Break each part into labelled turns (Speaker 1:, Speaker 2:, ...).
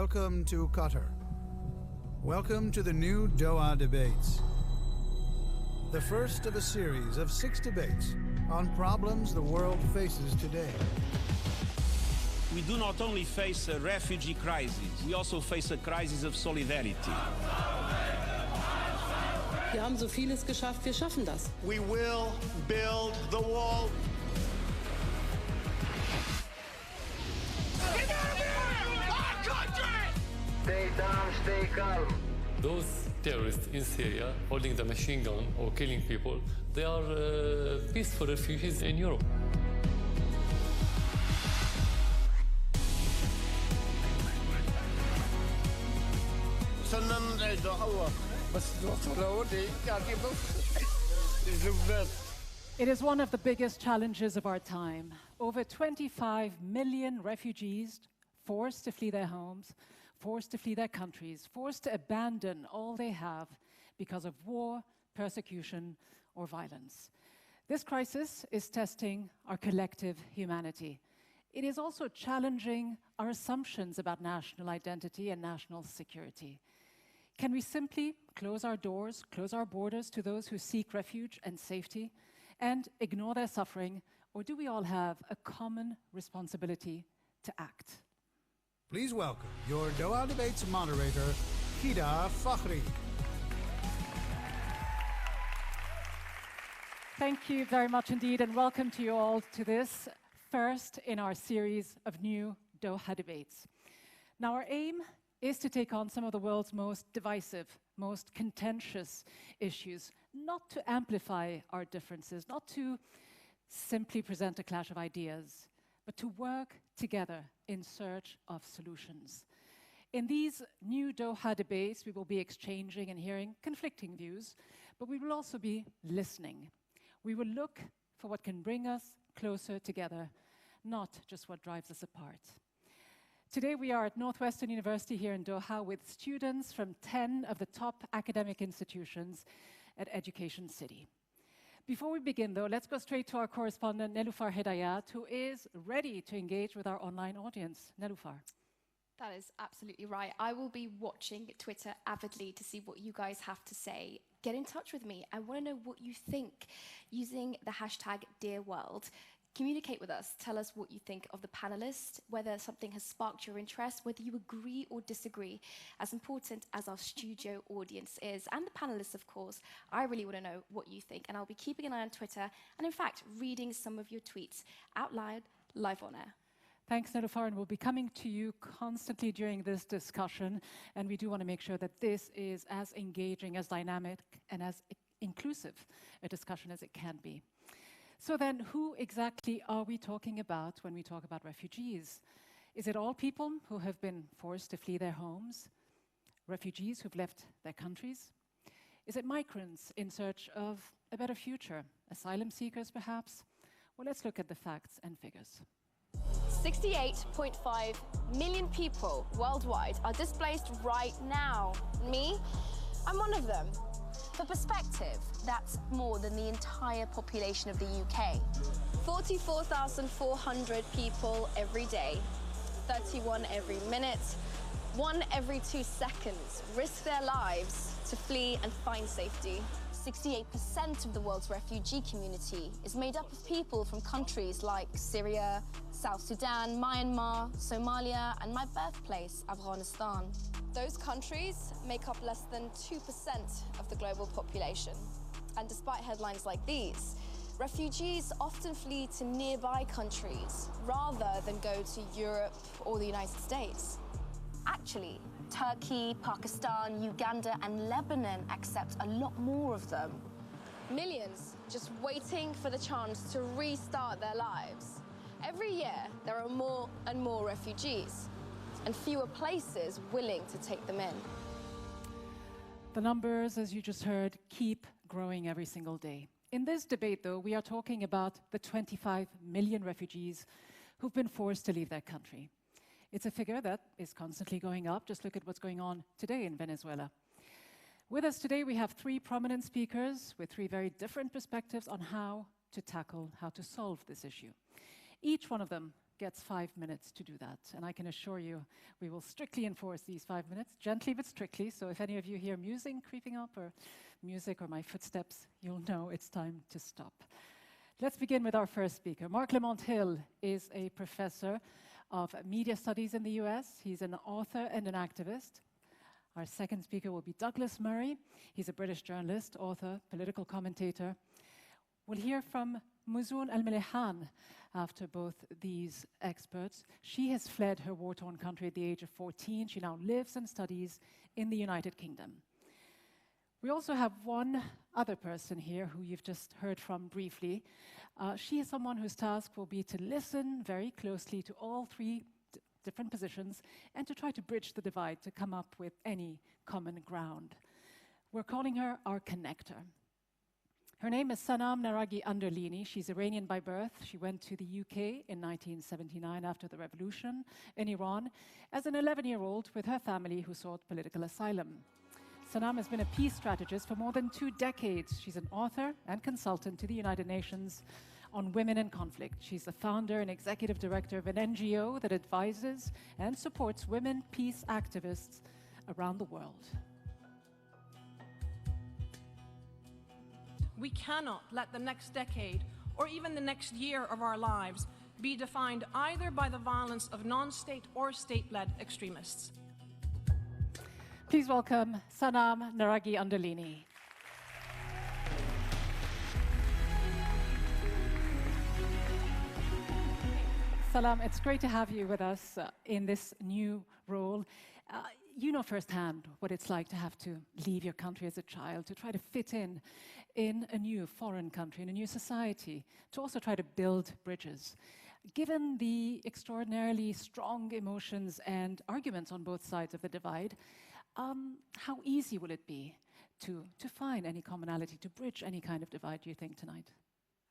Speaker 1: Welcome to Qatar. Welcome to the new Doha Debates. The first of a series of 6 debates on problems the world faces today.
Speaker 2: We do not only face a refugee crisis, we also face a crisis of solidarity.
Speaker 3: Wir haben so vieles geschafft, wir schaffen das.
Speaker 4: We will build the wall.
Speaker 5: Stay down, stay calm.
Speaker 6: Those terrorists in Syria holding the machine gun or killing people, they are peaceful refugees in Europe.
Speaker 4: Sanam Allah.
Speaker 7: It is one of the biggest challenges of our time. Over 25 million refugees forced to flee their homes, forced to flee their countries, forced to abandon all they have because of war, persecution, or violence. This crisis is testing our collective humanity. It is also challenging our assumptions about national identity and national security. Can we simply close our doors, close our borders to those who seek refuge and safety, and ignore their suffering, or do we all have a common responsibility to act?
Speaker 1: Please welcome your Doha Debates moderator, Ghida Fakhry.
Speaker 7: Thank you very much indeed, and welcome to you all to this first in our series of new Doha Debates. Now, our aim is to take on some of the world's most divisive, most contentious issues, not to amplify our differences, not to simply present a clash of ideas, but to work together in search of solutions. In these new Doha debates, we will be exchanging and hearing conflicting views, but we will also be listening. We will look for what can bring us closer together, not just what drives us apart. Today we are at Northwestern University here in Doha with students from 10 of the top academic institutions at Education City. Before we begin, though, let's go straight to our correspondent, Nelufar Hedayat, who is ready to engage with our online audience. Nelufar.
Speaker 8: That is absolutely right. I will be watching Twitter avidly to see what you guys have to say. Get in touch with me. I want to know what you think using the hashtag #DearWorld. Communicate with us. Tell us what you think of the panelists, whether something has sparked your interest, whether you agree or disagree, as important as our studio audience is. And the panelists, of course, I really want to know what you think. And I'll be keeping an eye on Twitter and, in fact, reading some of your tweets out loud, live on air.
Speaker 7: Thanks, Nelufar, and we'll be coming to you constantly during this discussion. And we do want to make sure that this is as engaging, as dynamic, and as inclusive a discussion as it can be. So then, who exactly are we talking about when we talk about refugees? Is it all people who have been forced to flee their homes? Refugees who've left their countries? Is it migrants in search of a better future? Asylum seekers, perhaps? Well, let's look at the facts and figures.
Speaker 8: 68.5 million people worldwide are displaced right now. Me? I'm one of them. For perspective, that's more than the entire population of the UK. 44,400 people every day, 31 every minute, 1 every 2 seconds risk their lives to flee and find safety. 68% of the world's refugee community is made up of people from countries like Syria, South Sudan, Myanmar, Somalia, and my birthplace, Afghanistan. Those countries make up less than 2% of the global population. And despite headlines like these, refugees often flee to nearby countries rather than go to Europe or the United States. Actually, Turkey, Pakistan, Uganda, and Lebanon accept a lot more of them. Millions just waiting for the chance to restart their lives. Every year, there are more and more refugees, and fewer places willing to take them in.
Speaker 7: The numbers, as you just heard, keep growing every single day. In this debate, though, we are talking about the 25 million refugees who've been forced to leave their country. It's a figure that is constantly going up. Just look at what's going on today in Venezuela. With us today, we have 3 prominent speakers with 3 very different perspectives on how to tackle, how to solve this issue. Each one of them gets 5 minutes to do that. And I can assure you, we will strictly enforce these 5 minutes, gently but strictly. So if any of you hear musing creeping up, or music or my footsteps, you'll know it's time to stop. Let's begin with our first speaker. Marc Lamont Hill is a professor of media studies in the US. He's an author and an activist. Our second speaker will be Douglas Murray. He's a British journalist, author, political commentator. We'll hear from Muzoon Almellehan after both these experts. She has fled her war-torn country at the age of 14. She now lives and studies in the United Kingdom. We also have one other person here who you've just heard from briefly. She is someone whose task will be to listen very closely to all three different positions and to try to bridge the divide, to come up with any common ground. We're calling her our connector. Her name is Sanam Naraghi-Anderlini. She's Iranian by birth. She went to the UK in 1979 after the revolution in Iran as an 11-year-old with her family who sought political asylum. Sanam has been a peace strategist for more than 2 decades. She's an author and consultant to the United Nations on women in conflict. She's the founder and executive director of an NGO that advises and supports women peace activists around the world.
Speaker 9: We cannot let the next decade or even the next year of our lives be defined either by the violence of non-state or state-led extremists.
Speaker 7: Please welcome Sanam Naraghi-Anderlini. Salam, it's great to have you with us in this new role. You know firsthand what it's like to have to leave your country as a child, to try to fit in a new foreign country, in a new society, to also try to build bridges. Given the extraordinarily strong emotions and arguments on both sides of the divide, how easy will it be to find any commonality, to bridge any kind of divide, do you think, tonight?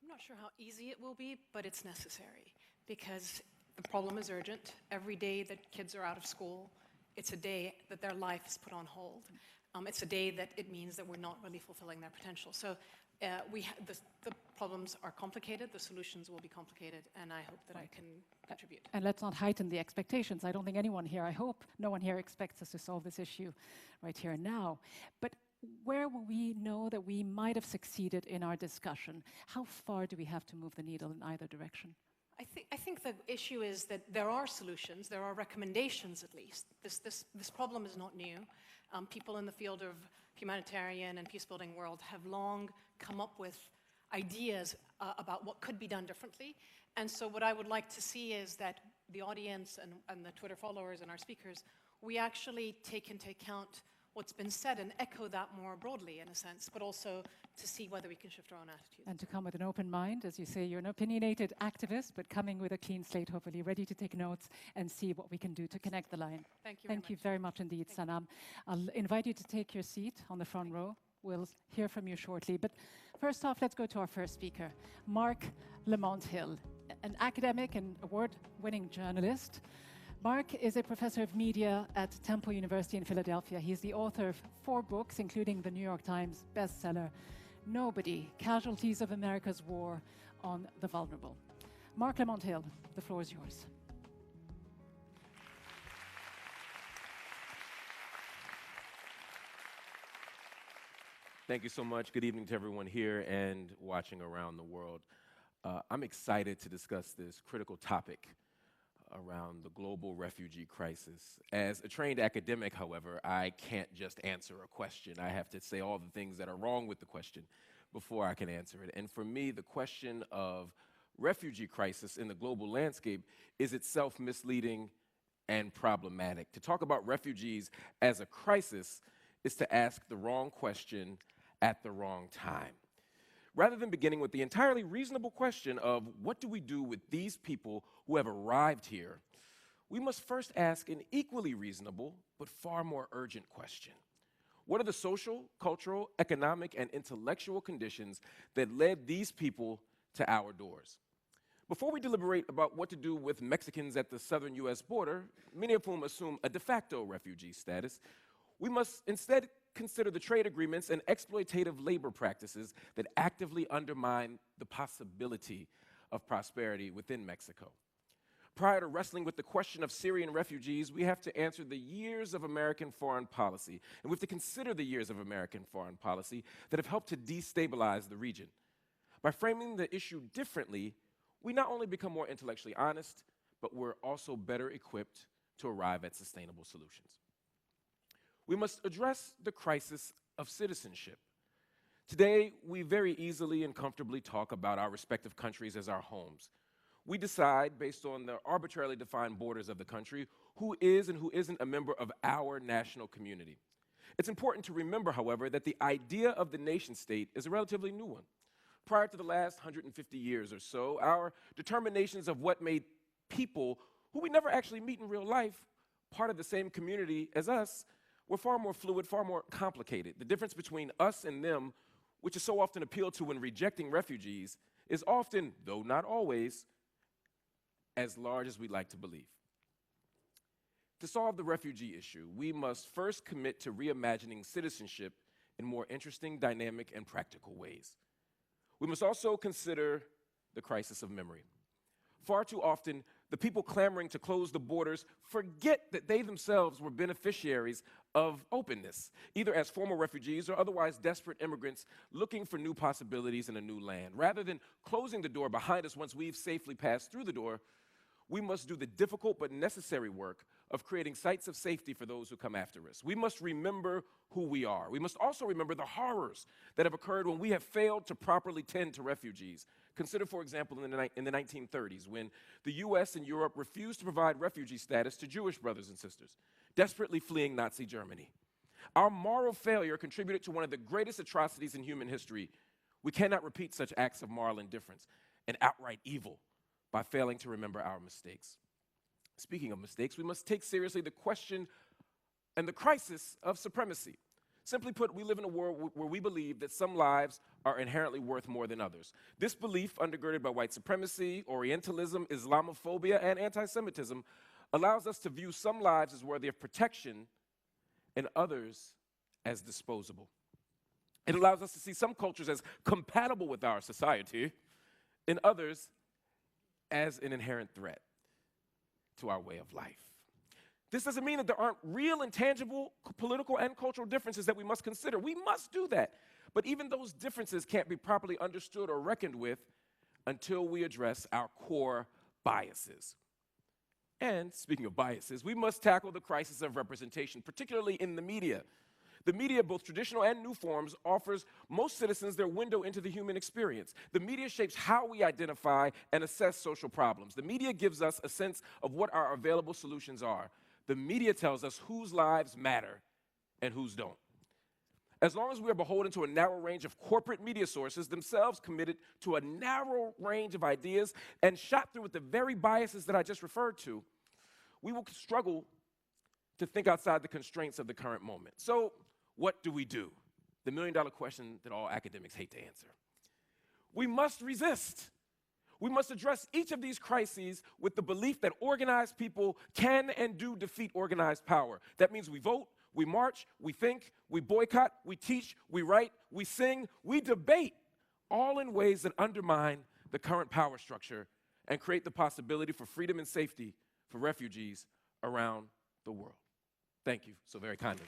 Speaker 9: I'm not sure how easy it will be, but it's necessary because the problem is urgent. Every day that kids are out of school, it's a day that their life is put on hold. It's a day that it means that we're not really fulfilling their potential. So the problems are complicated, the solutions will be complicated, and I hope that I can contribute.
Speaker 7: And let's not heighten the expectations. I don't think anyone here, I hope no one here expects us to solve this issue right here and now. But where will we know that we might have succeeded in our discussion? How far do we have to move the needle in either direction?
Speaker 9: I think the issue is that there are solutions, there are recommendations at least. This problem is not new. People in the field of humanitarian and peace-building world have long come up with ideas about what could be done differently. And so what I would like to see is that the audience and the Twitter followers and our speakers, we actually take into account what's been said and echo that more broadly in a sense, but also to see whether we can shift our own attitudes.
Speaker 7: And to come with an open mind, as you say, you're an opinionated activist, but coming with a clean slate, hopefully, ready to take notes and see what we can do to connect the line.
Speaker 9: Thank you
Speaker 7: very much indeed, Sanam. I'll invite you to take your seat on the front row. We'll hear from you shortly. But first off, let's go to our first speaker, Marc Lamont Hill, an academic and award-winning journalist. Marc is a professor of media at Temple University in Philadelphia. He's the author of 4 books, including the New York Times bestseller, Nobody, Casualties of America's War on the Vulnerable. Marc Lamont Hill, the floor is yours.
Speaker 10: Thank you so much. Good evening to everyone here and watching around the world. I'm excited to discuss this critical topic around the global refugee crisis. As a trained academic, however, I can't just answer a question. I have to say all the things that are wrong with the question before I can answer it. And for me, the question of refugee crisis in the global landscape is itself misleading and problematic. To talk about refugees as a crisis is to ask the wrong question at the wrong time. Rather than beginning with the entirely reasonable question of what do we do with these people who have arrived here, we must first ask an equally reasonable but far more urgent question. What are the social, cultural, economic, and intellectual conditions that led these people to our doors? Before we deliberate about what to do with Mexicans at the southern U.S. border, many of whom assume a de facto refugee status, we must instead consider the trade agreements and exploitative labor practices that actively undermine the possibility of prosperity within Mexico. Prior to wrestling with the question of Syrian refugees, we have to answer the years of American foreign policy, and we have to consider the years of American foreign policy that have helped to destabilize the region. By framing the issue differently, we not only become more intellectually honest, but we're also better equipped to arrive at sustainable solutions. We must address the crisis of citizenship. Today, we very easily and comfortably talk about our respective countries as our homes. We decide, based on the arbitrarily defined borders of the country, who is and who isn't a member of our national community. It's important to remember, however, that the idea of the nation-state is a relatively new one. Prior to the last 150 years or so, our determinations of what made people, who we never actually meet in real life, part of the same community as us, were far more fluid, far more complicated. The difference between us and them, which is so often appealed to when rejecting refugees, is often, though not always, as large as we'd like to believe. To solve the refugee issue, we must first commit to reimagining citizenship in more interesting, dynamic, and practical ways. We must also consider the crisis of memory. Far too often, the people clamoring to close the borders forget that they themselves were beneficiaries of openness, either as former refugees or otherwise desperate immigrants looking for new possibilities in a new land. Rather than closing the door behind us once we've safely passed through the door, we must do the difficult but necessary work of creating sites of safety for those who come after us. We must remember who we are. We must also remember the horrors that have occurred when we have failed to properly tend to refugees. Consider, for example, in the 1930s, when the US and Europe refused to provide refugee status to Jewish brothers and sisters, desperately fleeing Nazi Germany. Our moral failure contributed to one of the greatest atrocities in human history. We cannot repeat such acts of moral indifference and outright evil by failing to remember our mistakes. Speaking of mistakes, we must take seriously the question and the crisis of supremacy. Simply put, we live in a world where we believe that some lives are inherently worth more than others. This belief, undergirded by white supremacy, Orientalism, Islamophobia, and anti-Semitism, allows us to view some lives as worthy of protection and others as disposable. It allows us to see some cultures as compatible with our society and others as an inherent threat to our way of life. This doesn't mean that there aren't real and tangible political and cultural differences that we must consider. We must do that. But even those differences can't be properly understood or reckoned with until we address our core biases. And speaking of biases, we must tackle the crisis of representation, particularly in the media. The media, both traditional and new forms, offers most citizens their window into the human experience. The media shapes how we identify and assess social problems. The media gives us a sense of what our available solutions are. The media tells us whose lives matter and whose don't. As long as we are beholden to a narrow range of corporate media sources, themselves committed to a narrow range of ideas and shot through with the very biases that I just referred to, we will struggle to think outside the constraints of the current moment. So, what do we do? The million-dollar question that all academics hate to answer. We must resist. We must address each of these crises with the belief that organized people can and do defeat organized power. That means we vote, we march, we think, we boycott, we teach, we write, we sing, we debate, all in ways that undermine the current power structure and create the possibility for freedom and safety for refugees around the world. Thank you so very kindly.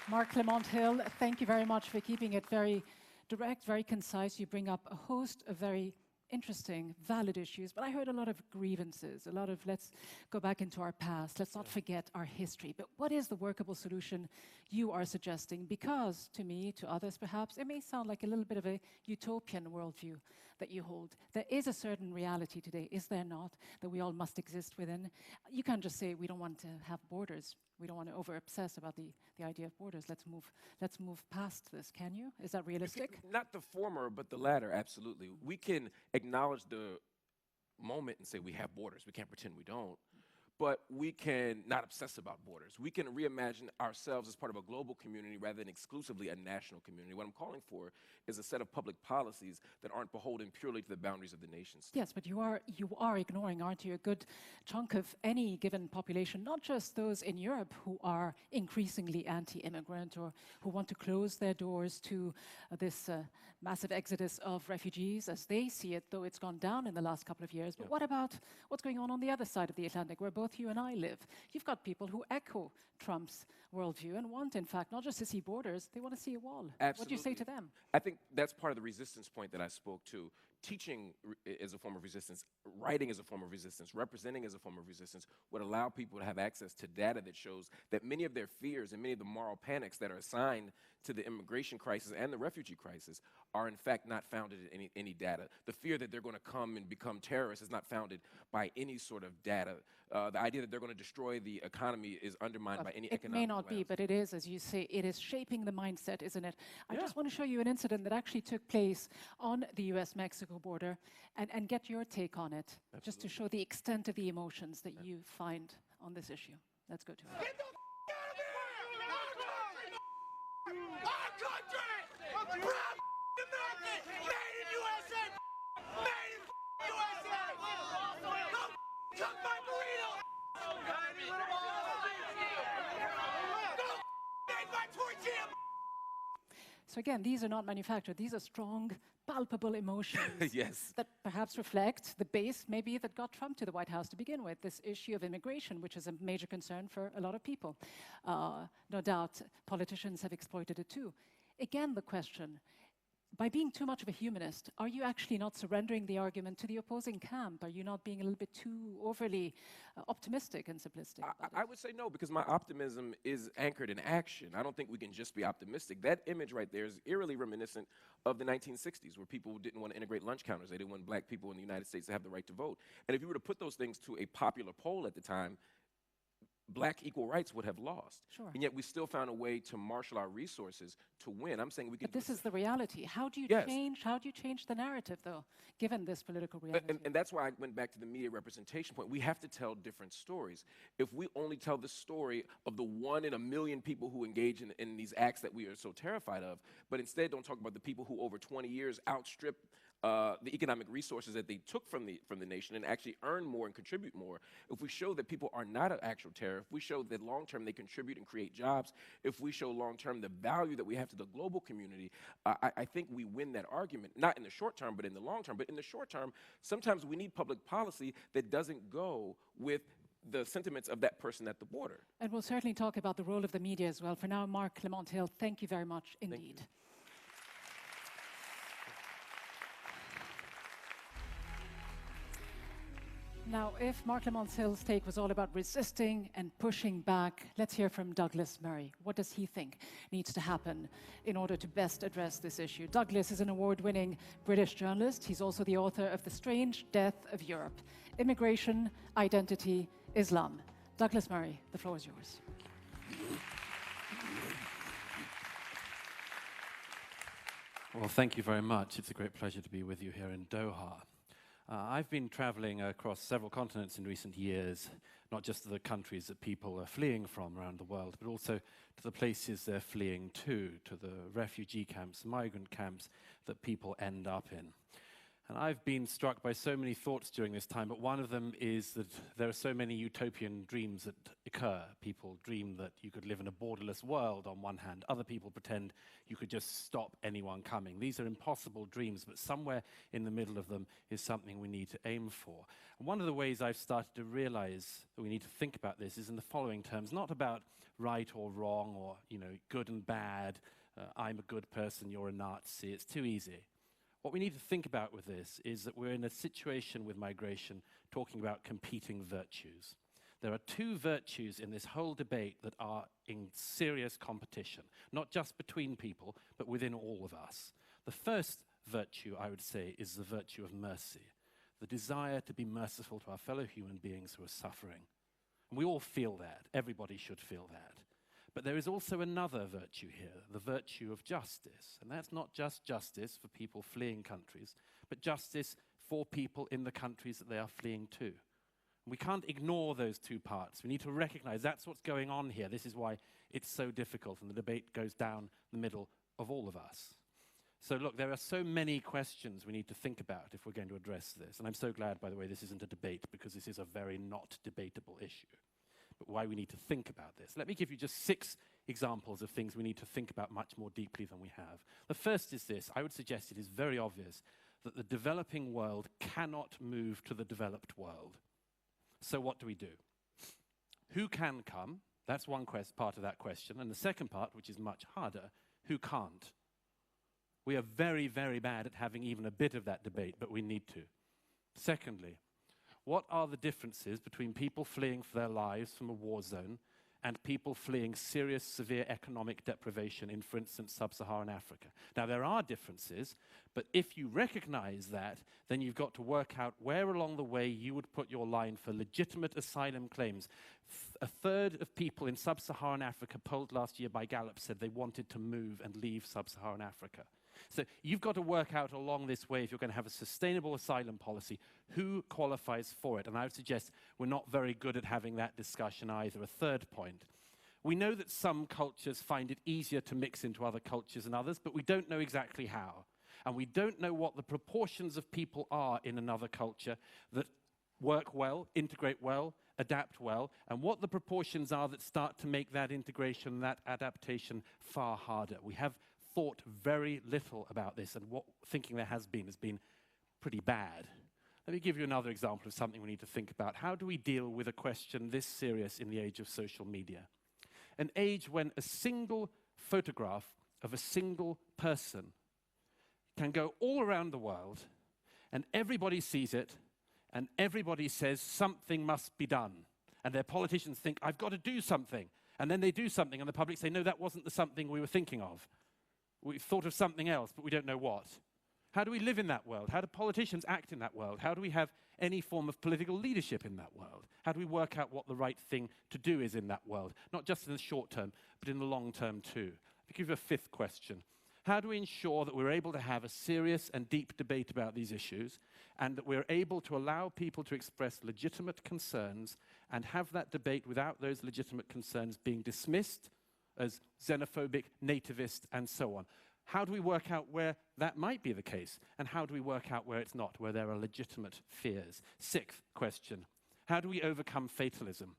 Speaker 7: Marc Lamont Hill, thank you very much for keeping it very direct, very concise. You bring up a host of very interesting, valid issues, but I heard a lot of grievances, a lot of let's go back into our past, let's not forget our history. But what is the workable solution you are suggesting? Because to me, to others perhaps, it may sound like a little bit of a utopian worldview that you hold. There is a certain reality today, is there not, that we all must exist within? You can't just say we don't want to have borders. We don't want to over-obsess about the idea of borders. Let's move past this, can you? Is that realistic?
Speaker 10: Not the former, but the latter, absolutely. We can acknowledge the moment and say we have borders. We can't pretend we don't. but we can not obsess about borders. We can reimagine ourselves as part of a global community rather than exclusively a national community. What I'm calling for is a set of public policies that aren't beholden purely to the boundaries of the nation state.
Speaker 7: Yes, but you are ignoring, aren't you, a good chunk of any given population, not just those in Europe who are increasingly anti-immigrant or who want to close their doors to this massive exodus of refugees as they see it, though it's gone down in the last couple of years. But what about what's going on the other side of the Atlantic, where both you and I live? You've got people who echo Trump's worldview and want, in fact, not just to see borders, they want to see a wall.
Speaker 10: Absolutely.
Speaker 7: What do you say to them?
Speaker 10: I think that's part of the resistance point that I spoke to. Teaching is a form of resistance, writing is a form of resistance, representing is a form of resistance, would allow people to have access to data that shows that many of their fears and many of the moral panics that are assigned to the immigration crisis and the refugee crisis are in fact not founded in any data. The fear that they're going to come and become terrorists is not founded by any sort of data. The idea that they're going to destroy the economy is undermined by any economic.
Speaker 7: It may not be, but it is, as you say, it is shaping the mindset, isn't it? I just want to show you an incident that actually took place on the US-Mexico border and get your take on it, just to show the extent of the emotions that you find on this issue. Let's go to it.
Speaker 11: Get the out of here! Our country! Proud American! Made in USA! Made in USA! Don't cook my burrito! Don't make my tortilla!
Speaker 7: So again, these are not manufactured. These are strong, palpable emotions
Speaker 10: yes.
Speaker 7: that perhaps reflect the base, maybe, that got Trump to the White House to begin with, this issue of immigration, which is a major concern for a lot of people. No doubt politicians have exploited it too. Again, the question, by being too much of a humanist, are you actually not surrendering the argument to the opposing camp? Are you not being a little bit too overly optimistic and simplistic?
Speaker 10: I would say no, because my optimism is anchored in action. I don't think we can just be optimistic. That image right there is eerily reminiscent of the 1960s, where people didn't want to integrate lunch counters. They didn't want black people in the United States to have the right to vote. And if you were to put those things to a popular poll at the time, black equal rights would have lost.
Speaker 7: Sure.
Speaker 10: And yet we still found a way to marshal our resources to win. I'm saying we could.
Speaker 7: But this is the reality. How do you change the narrative, though, given this political reality?
Speaker 10: And that's why I went back to the media representation point. We have to tell different stories. If we only tell the story of the 1 in a million people who engage in these acts that we are so terrified of, but instead don't talk about the people who over 20 years outstrip the economic resources that they took from the nation and actually earn more and contribute more. If we show that people are not an actual terror, if we show that long-term they contribute and create jobs, if we show long-term the value that we have to the global community, I think we win that argument, not in the short term, but in the long term. But in the short term, sometimes we need public policy that doesn't go with the sentiments of that person at the border.
Speaker 7: And we'll certainly talk about the role of the media as well. For now, Marc Lamont Hill, thank you very much indeed. Now, if Marc Lamont Hill's take was all about resisting and pushing back, let's hear from Douglas Murray. What does he think needs to happen in order to best address this issue? Douglas is an award-winning British journalist. He's also the author of The Strange Death of Europe: Immigration, Identity, Islam. Douglas Murray, the floor is yours.
Speaker 12: Well, thank you very much. It's a great pleasure to be with you here in Doha. I've been traveling across several continents in recent years, not just to the countries that people are fleeing from around the world, but also to the places they're fleeing to the refugee camps, migrant camps that people end up in. And I've been struck by so many thoughts during this time, but one of them is that there are so many utopian dreams that occur. People dream that you could live in a borderless world on one hand. Other people pretend you could just stop anyone coming. These are impossible dreams, but somewhere in the middle of them is something we need to aim for. And one of the ways I've started to realize that we need to think about this is in the following terms, not about right or wrong or, good and bad. I'm a good person, you're a Nazi. It's too easy. What we need to think about with this is that we're in a situation with migration talking about competing virtues. There are two virtues in this whole debate that are in serious competition, not just between people, but within all of us. The first virtue, I would say, is the virtue of mercy, the desire to be merciful to our fellow human beings who are suffering. And we all feel that. Everybody should feel that. But there is also another virtue here, the virtue of justice. And that's not just justice for people fleeing countries, but justice for people in the countries that they are fleeing to. We can't ignore those two parts. We need to recognize that's what's going on here. This is why it's so difficult, and the debate goes down the middle of all of us. So look, there are so many questions we need to think about if we're going to address this. And I'm so glad, by the way, this isn't a debate, because this is a very not debatable issue. But why we need to think about this. Let me give you just 6 examples of things we need to think about much more deeply than we have. The first is this. I would suggest it is very obvious that the developing world cannot move to the developed world. So what do we do? Who can come? That's one part of that question. And the second part, which is much harder, who can't? We are very, very bad at having even a bit of that debate, but we need to. Secondly, what are the differences between people fleeing for their lives from a war zone and people fleeing serious, severe economic deprivation in, for instance, sub-Saharan Africa? Now, there are differences, but if you recognize that, then you've got to work out where along the way you would put your line for legitimate asylum claims. A third of people in sub-Saharan Africa polled last year by Gallup said they wanted to move and leave sub-Saharan Africa. So you've got to work out along this way, if you're going to have a sustainable asylum policy, who qualifies for it. And I would suggest we're not very good at having that discussion either. A third point. We know that some cultures find it easier to mix into other cultures than others, but we don't know exactly how. And we don't know what the proportions of people are in another culture that work well, integrate well, adapt well, and what the proportions are that start to make that integration, that adaptation far harder. We have thought very little about this, and what thinking there has been pretty bad. Let me give you another example of something we need to think about. How do we deal with a question this serious in the age of social media? An age when a single photograph of a single person can go all around the world, and everybody sees it, and everybody says something must be done. And their politicians think, I've got to do something. And then they do something, and the public say, no, that wasn't the something we were thinking of. We've thought of something else, but we don't know what. How do we live in that world? How do politicians act in that world? How do we have any form of political leadership in that world? How do we work out what the right thing to do is in that world? Not just in the short term, but in the long term too. I'll give you a 5th question. How do we ensure that we're able to have a serious and deep debate about these issues, and that we're able to allow people to express legitimate concerns and have that debate without those legitimate concerns being dismissed as xenophobic, nativist, and so on? How do we work out where that might be the case? And how do we work out where it's not, where there are legitimate fears? 6th question. How do we overcome fatalism?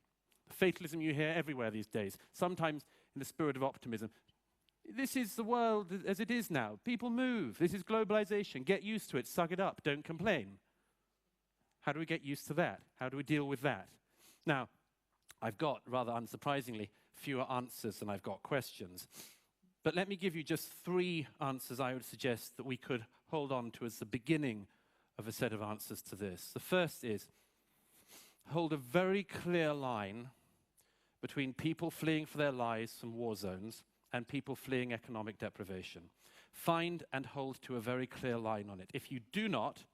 Speaker 12: Fatalism you hear everywhere these days, sometimes in the spirit of optimism. This is the world as it is now. People move. This is globalization. Get used to it. Suck it up. Don't complain. How do we get used to that? How do we deal with that? Now, I've got, rather unsurprisingly, fewer answers than I've got questions. But let me give you just 3 answers I would suggest that we could hold on to as the beginning of a set of answers to this. The first is, hold a very clear line between people fleeing for their lives from war zones and people fleeing economic deprivation. Find and hold to a very clear line on it. If you do not,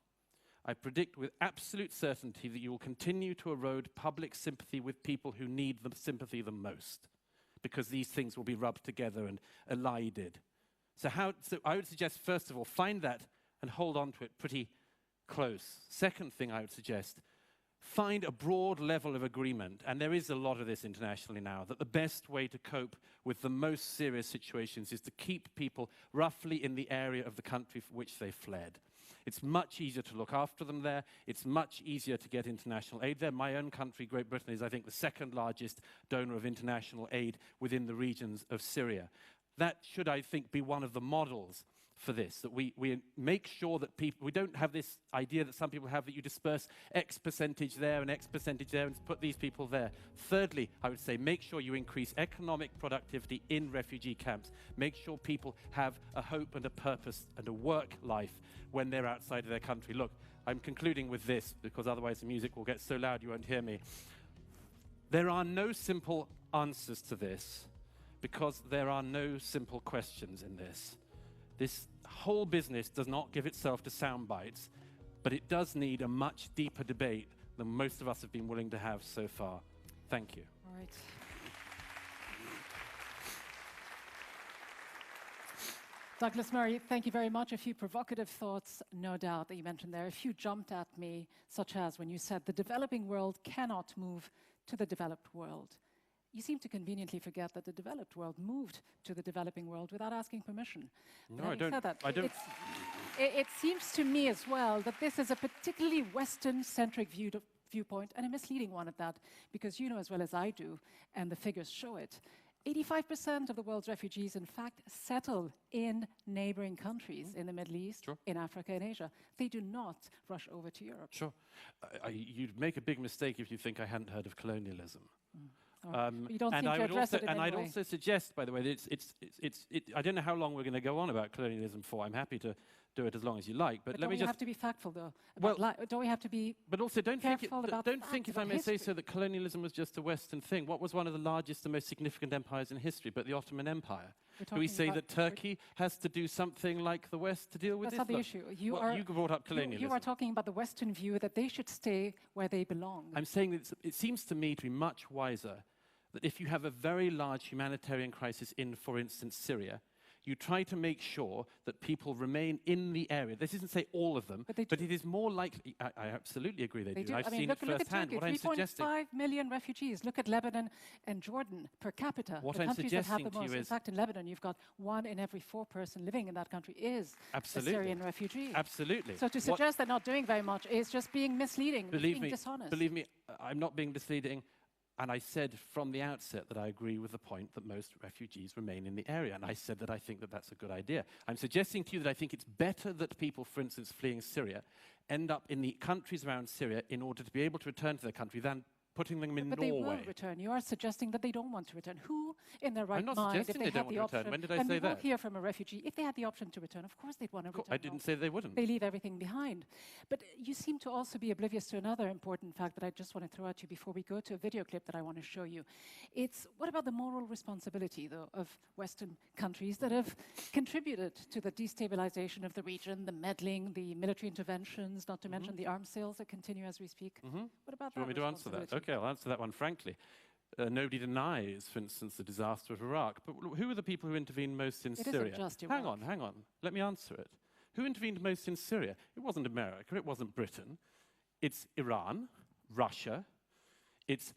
Speaker 12: I predict with absolute certainty that you will continue to erode public sympathy with people who need the sympathy the most, because these things will be rubbed together and elided. So I would suggest, first of all, find that and hold on to it pretty close. Second thing I would suggest, find a broad level of agreement, and there is a lot of this internationally now, that the best way to cope with the most serious situations is to keep people roughly in the area of the country for which they fled. It's much easier to look after them there. It's much easier to get international aid there. My own country, Great Britain, is, I think, the 2nd largest donor of international aid within the regions of Syria. That should, I think, be one of the models for this, that we make sure that we don't have this idea that some people have, that you disperse X percentage there and X percentage there and put these people there. Thirdly, I would say make sure you increase economic productivity in refugee camps. Make sure people have a hope and a purpose and a work life when they're outside of their country. Look, I'm concluding with this, because otherwise the music will get so loud you won't hear me. There are no simple answers to this, because there are no simple questions in this. This whole business does not give itself to sound bites, but it does need a much deeper debate than most of us have been willing to have so far. Thank you.
Speaker 7: All right. Douglas Murray, thank you very much. A few provocative thoughts, no doubt, that you mentioned there. A few jumped at me, such as when you said the developing world cannot move to the developed world. You seem to conveniently forget that the developed world moved to the developing world without asking permission.
Speaker 12: No, I don't.
Speaker 7: It seems to me as well that this is a particularly Western-centric viewpoint, and a misleading one at that, because you know as well as I do, and the figures show it, 85% of the world's refugees, in fact, settle in neighboring countries in the Middle East, in Africa and Asia. They do not rush over to Europe.
Speaker 12: Sure. You'd make a big mistake if you think I hadn't heard of colonialism.
Speaker 7: You don't seem to address it in any way.
Speaker 12: And I'd also suggest, by the way, that I don't know how long we're going to go on about colonialism for. I'm happy to do it as long as you like. But let me just...
Speaker 7: Don't we have to be factful, though? Don't we have to be
Speaker 12: But also, don't think, if I may say so,
Speaker 7: history?
Speaker 12: that colonialism was just a Western thing. What was one of the largest and most significant empires in history but the Ottoman Empire? Do we say that Turkey has to do something like the West to deal with
Speaker 7: That's
Speaker 12: this?
Speaker 7: not the issue. You
Speaker 12: brought up colonialism.
Speaker 7: You are talking about the Western view that they should stay where they belong.
Speaker 12: I'm saying that it seems to me to be much wiser that if you have a very large humanitarian crisis in, for instance, Syria, you try to make sure that people remain in the area. This isn't say all of them, but it is more likely. I absolutely agree they do. I've seen it firsthand.
Speaker 7: Look at Turkey, 3.5 million refugees. Look at Lebanon and Jordan per capita.
Speaker 12: What
Speaker 7: the
Speaker 12: I'm
Speaker 7: countries that have
Speaker 12: suggesting
Speaker 7: the most.
Speaker 12: to you
Speaker 7: In
Speaker 12: is,
Speaker 7: fact, in Lebanon, you've got 1 in every 4 person living in that country is a Syrian refugee.
Speaker 12: Absolutely.
Speaker 7: So to suggest they're not doing very much is just being misleading, being dishonest.
Speaker 12: Believe me, I'm not being misleading. And I said from the outset that I agree with the point that most refugees remain in the area. And I said that I think that that's a good idea. I'm suggesting to you that I think it's better that people, for instance, fleeing Syria, end up in the countries around Syria in order to be able to return to their country than putting them in Norway.
Speaker 7: But they will return. You are suggesting that they don't want to return. Who in their right mind, if they had the option,
Speaker 12: when did I say
Speaker 7: we will
Speaker 12: that?
Speaker 7: hear from a refugee, if they had the option to return, of course they'd want to return.
Speaker 12: I didn't say they wouldn't.
Speaker 7: They leave everything behind. But you seem to also be oblivious to another important fact that I just want to throw at you before we go to a video clip that I want to show you. It's what about the moral responsibility, though, of Western countries that have contributed to the destabilization of the region, the meddling, the military interventions, not to mention the arms sales that continue as we speak? What about that?
Speaker 12: Do you want me to answer that? Okay, I'll answer that one frankly. Nobody denies, for instance, the disaster of Iraq. But who are the people who intervened most in Syria?
Speaker 7: Isn't just Iraq.
Speaker 12: Hang on. Let me answer it. Who intervened most in Syria? It wasn't America. It wasn't Britain. It's Iran, Russia. It's,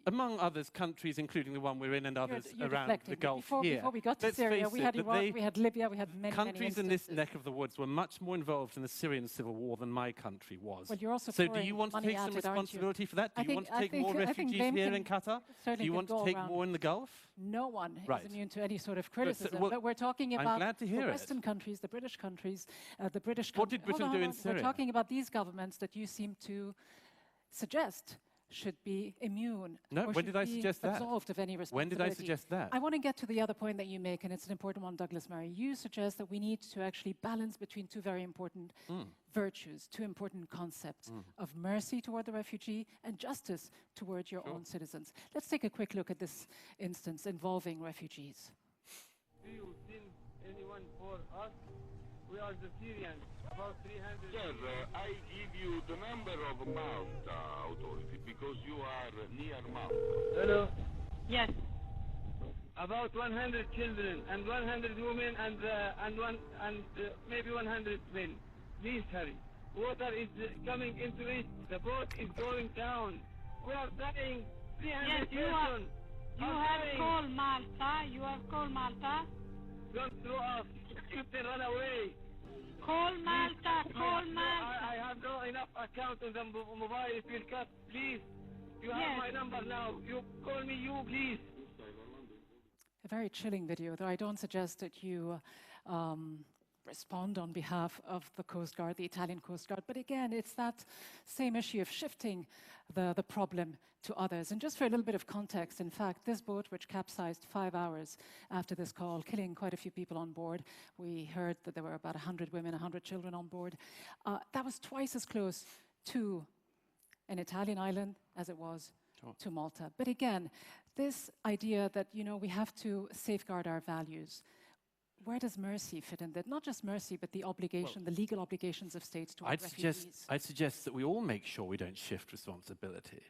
Speaker 12: among others, countries, including the one we're in and others around the Gulf here.
Speaker 7: Before we got to Syria, we had Iraq, we had Libya, we had many
Speaker 12: countries in this neck of the woods were much more involved in the Syrian civil war than my country was.
Speaker 7: Well, you're also
Speaker 12: so do you want to take some responsibility for that? Do you want to take more refugees here in Qatar? Do you want to take more in the Gulf?
Speaker 7: No one is immune to any sort of criticism. But we're talking about
Speaker 12: I'm glad to hear
Speaker 7: the Western countries, the British countries, the British countries.
Speaker 12: What did Britain do in Syria?
Speaker 7: We're talking about these governments that you seem to suggest should be immune.
Speaker 12: No, when did I suggest that?
Speaker 7: Absolved of any responsibility.
Speaker 12: When did I suggest that?
Speaker 7: I want to get to the other point that you make, and it's an important one, Douglas Murray. You suggest that we need to actually balance between two very important virtues, two important concepts of mercy toward the refugee and justice towards your own citizens. Let's take a quick look at this instance involving refugees.
Speaker 13: Do you send anyone for us? We are the Syrians, about 300.
Speaker 14: Sir, I give you the number of Malta authority because you are near Malta.
Speaker 13: Hello?
Speaker 15: Yes.
Speaker 13: About 100 children and 100 women and maybe 100 men. Please hurry. Water is coming into it. The boat is going down. We are dying. 300 children.
Speaker 15: You have called Malta. You have called Malta.
Speaker 13: Don't throw off. You can run away.
Speaker 15: Call Malta. Call Malta.
Speaker 13: I have no enough account on the mobile. It will cut. Please. You have my number now. You call me. You please.
Speaker 7: A very chilling video, though I don't suggest that you respond on behalf of the Coast Guard, the Italian Coast Guard. But again, it's that same issue of shifting the problem to others. And just for a little bit of context, in fact, this boat, which capsized 5 hours after this call, killing quite a few people on board, we heard that there were about 100 women, 100 children on board. That was twice as close to an Italian island as it was to Malta. But again, this idea that, you know, we have to safeguard our values, where does mercy fit in that? Not just mercy, but the obligation, the legal obligations of states towards refugees.
Speaker 12: I'd suggest that we all make sure we don't shift responsibility.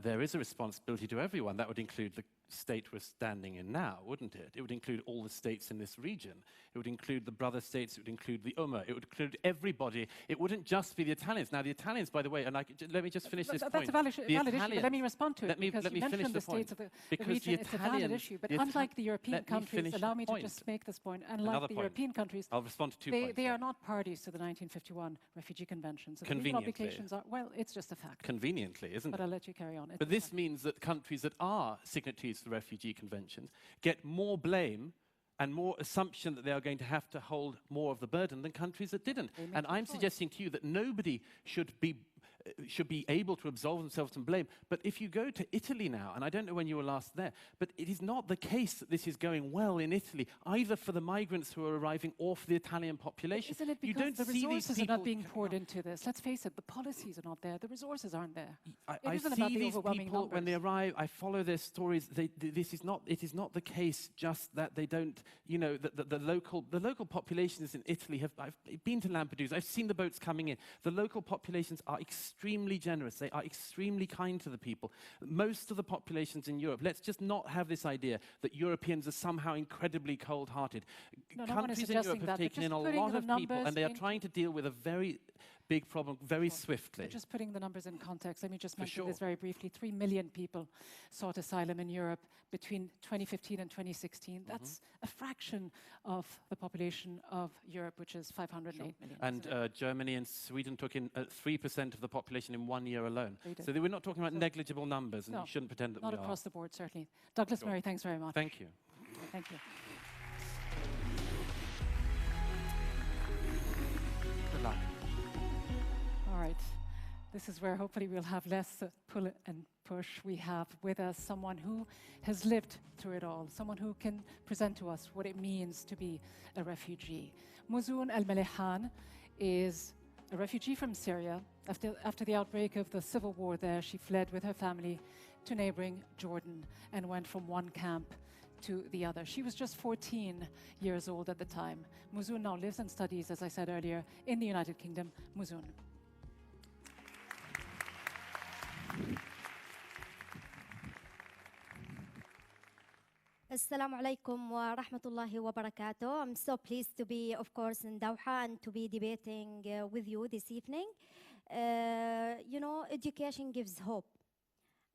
Speaker 12: there is a responsibility to everyone. That would include the state we're standing in now, wouldn't it? It would include all the states in this region. It would include the brother states. It would include the Ummah. It would include everybody. It wouldn't just be the Italians. Now, the Italians, by the way, and let me just finish this point.
Speaker 7: That's a valid issue, but let me respond to it.
Speaker 12: Let me finish the point.
Speaker 7: The region, it's a valid issue, but unlike the European countries, allow me to just make this point, unlike the European countries,
Speaker 12: I'll respond to 2 points.
Speaker 7: They are not parties to the 1951 Refugee Convention. So
Speaker 12: conveniently.
Speaker 7: The obligations are, well, it's just a fact.
Speaker 12: Conveniently, isn't it?
Speaker 7: But I'll let you carry on.
Speaker 12: But this means that countries that are signatories to the Refugee Conventions get more blame and more assumption that they are going to have to hold more of the burden than countries that didn't. And I'm suggesting to you that nobody should be able to absolve themselves from blame. But if you go to Italy now, and I don't know when you were last there, but it is not the case that this is going well in Italy, either for the migrants who are arriving or for the Italian population.
Speaker 7: Isn't it because the resources are not being poured into this? Let's face it, the policies are not there, the resources aren't there.
Speaker 12: I see these people when they arrive, I follow their stories. It is not the case just that they don't, you know, the local populations in Italy I've been to Lampedusa, I've seen the boats coming in. The local populations are extremely generous. They are extremely kind to the people. Most of the populations in Europe, let's just not have this idea that Europeans are somehow incredibly cold-hearted. Countries in Europe have taken in a lot of people, and they are trying to deal with a very big problem very swiftly.
Speaker 7: Just putting the numbers in context, let me just mention this very briefly. 3 million people sought asylum in Europe between 2015 and 2016. That's a fraction of the population of Europe, which is 508 million.
Speaker 12: And Germany and Sweden took in 3% of the population in 1 year alone. So we're not talking about negligible numbers, and you shouldn't pretend that we are.
Speaker 7: Not across the board, certainly. Douglas Murray, thanks very much.
Speaker 12: Thank you.
Speaker 7: Thank you.
Speaker 12: Good luck.
Speaker 7: All right. This is where hopefully we'll have less pull and push. We have with us someone who has lived through it all, someone who can present to us what it means to be a refugee. Muzoon Almellehan is a refugee from Syria. After the outbreak of the civil war there, she fled with her family to neighboring Jordan and went from one camp to the other. She was just 14 years old at the time. Muzoon now lives and studies, as I said earlier, in the United Kingdom. Muzoon.
Speaker 16: Assalamu alaikum wa rahmatullahi wa barakatuh. I'm so pleased to be, of course, in Doha and to be debating with you this evening. You know, education gives hope.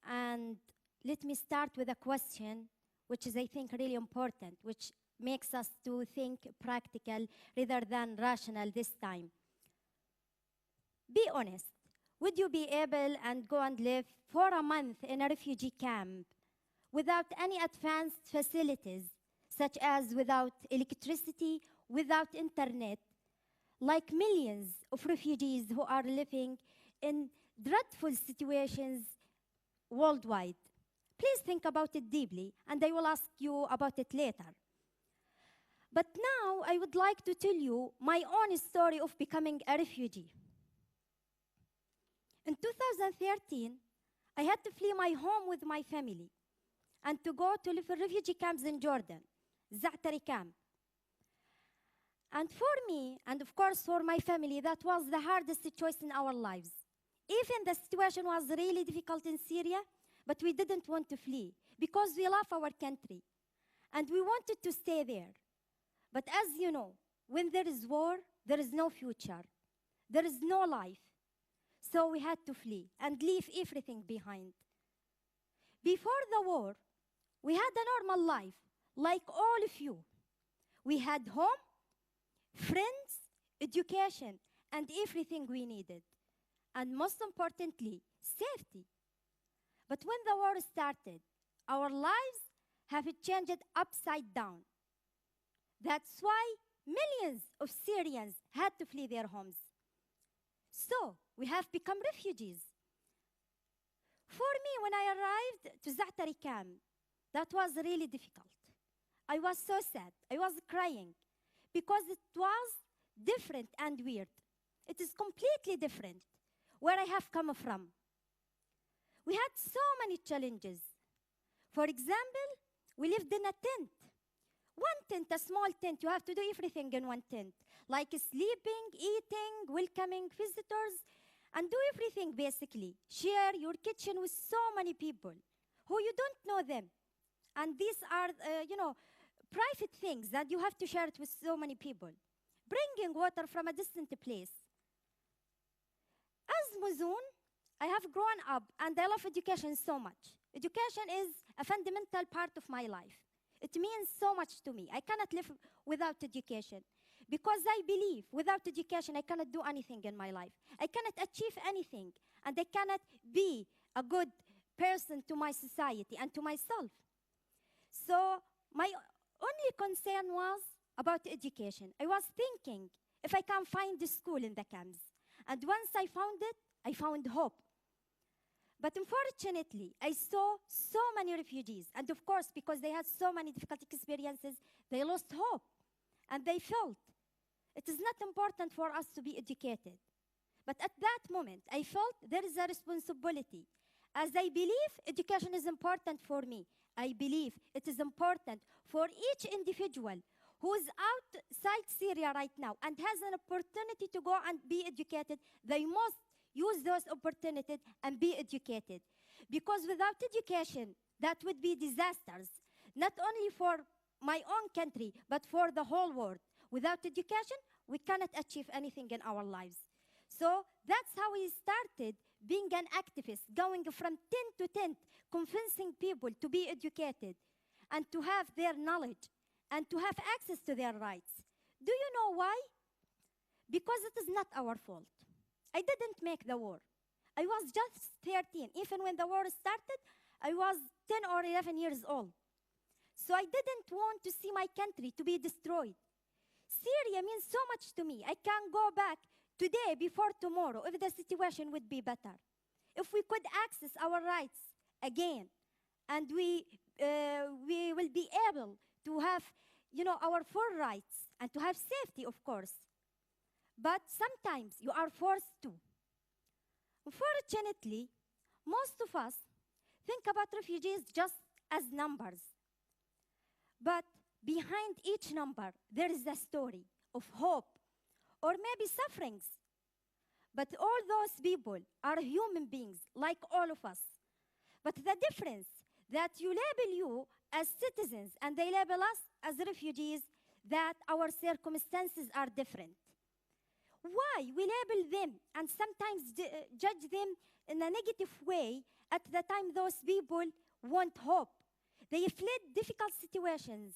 Speaker 16: And let me start with a question, which is, I think, really important, which makes us to think practical rather than rational this time. Be honest. Would you be able and go and live for a month in a refugee camp without any advanced facilities, such as without electricity, without internet, like millions of refugees who are living in dreadful situations worldwide? Please think about it deeply, and I will ask you about it later. But now I would like to tell you my own story of becoming a refugee. In 2013, I had to flee my home with my family and to go to live in refugee camps in Jordan, Za'atari camp. And for me, and of course for my family, that was the hardest choice in our lives. Even the situation was really difficult in Syria, but we didn't want to flee because we love our country and we wanted to stay there. But as you know, when there is war, there is no future. There is no life. So we had to flee and leave everything behind. Before the war, we had a normal life, like all of you. We had home, friends, education, and everything we needed. And most importantly, safety. But when the war started, our lives have changed upside down. That's why millions of Syrians had to flee their homes. So we have become refugees. For me, when I arrived to Za'atari camp, that was really difficult. I was so sad. I was crying because it was different and weird. It is completely different where I have come from. We had so many challenges. For example, we lived in a tent. One tent, a small tent, you have to do everything in one tent, like sleeping, eating, welcoming visitors, and do everything basically. Share your kitchen with so many people who you don't know them. And these are, private things that you have to share it with so many people. Bringing water from a distant place. As Muzoon, I have grown up and I love education so much. Education is a fundamental part of my life. It means so much to me. I cannot live without education because I believe without education I cannot do anything in my life. I cannot achieve anything and I cannot be a good person to my society and to myself. So my only concern was about education. I was thinking if I can find a school in the camps. And once I found it, I found hope. But unfortunately, I saw so many refugees. And of course, because they had so many difficult experiences, they lost hope. And they felt it is not important for us to be educated. But at that moment, I felt there is a responsibility. As I believe education is important for me, I believe it is important for each individual who is outside Syria right now and has an opportunity to go and be educated. They must use those opportunities and be educated. Because without education, that would be disasters, not only for my own country, but for the whole world. Without education, we cannot achieve anything in our lives. So that's how we started being an activist, going from tent to tent, convincing people to be educated and to have their knowledge and to have access to their rights. Do you know why? Because it is not our fault. I didn't make the war. I was just 13. Even when the war started, I was 10 or 11 years old. So I didn't want to see my country to be destroyed. Syria means so much to me. I can go back today before tomorrow if the situation would be better. If we could access our rights again, and we will be able to have, our full rights and to have safety, of course. But sometimes you are forced to. Unfortunately, most of us think about refugees just as numbers. But behind each number, there is a story of hope or maybe sufferings. But all those people are human beings like all of us. But the difference that you label you as citizens and they label us as refugees, that our circumstances are different. Why we label them and sometimes judge them in a negative way at the time those people want hope? They fled difficult situations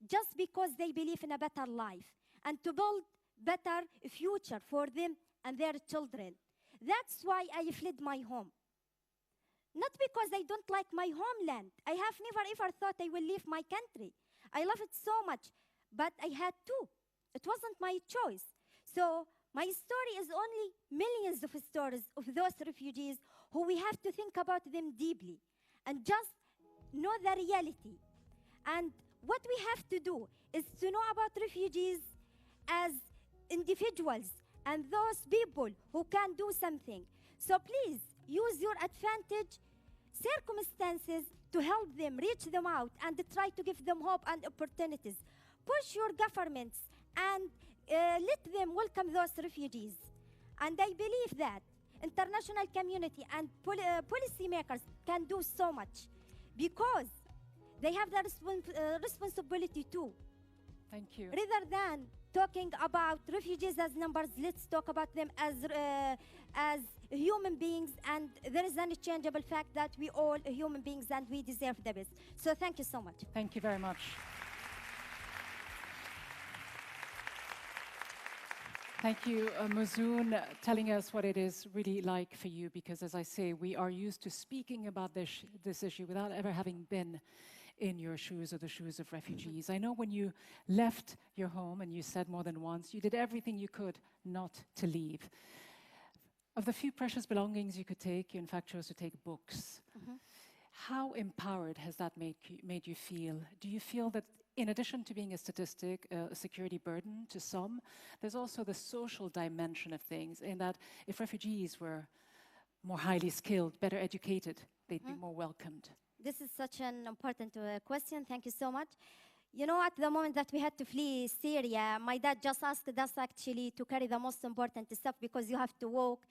Speaker 16: just because they believe in a better life and to build better future for them and their children. That's why I fled my home. Not because I don't like my homeland. I have never ever thought I will leave my country. I love it so much, but I had to. It wasn't my choice. So my story is only millions of stories of those refugees who we have to think about them deeply and just know the reality. And what we have to do is to know about refugees as individuals and those people who can do something. So please use your advantage circumstances to help them, reach them out, and try to give them hope and opportunities. Push your governments and let them welcome those refugees. And I believe that international community and policymakers can do so much because they have the responsibility too.
Speaker 7: Thank you.
Speaker 16: Rather than talking about refugees as numbers, let's talk about them as human beings, and there is an unchangeable fact that we all are human beings and we deserve the best. So thank you so much.
Speaker 7: Thank you very much. Thank you, Muzoon, telling us what it is really like for you, because as I say, we are used to speaking about this issue without ever having been in your shoes or the shoes of refugees. I know when you left your home, and you said more than once, you did everything you could not to leave. Of the few precious belongings you could take, you in fact chose to take books. How empowered has that made you feel? Do you feel that in addition to being a statistic, a security burden to some, there's also the social dimension of things, in that if refugees were more highly skilled, better educated, they'd be more welcomed?
Speaker 16: This is such an important question. Thank you so much. You know, at the moment that we had to flee Syria, my dad just asked us actually to carry the most important stuff because you have to walk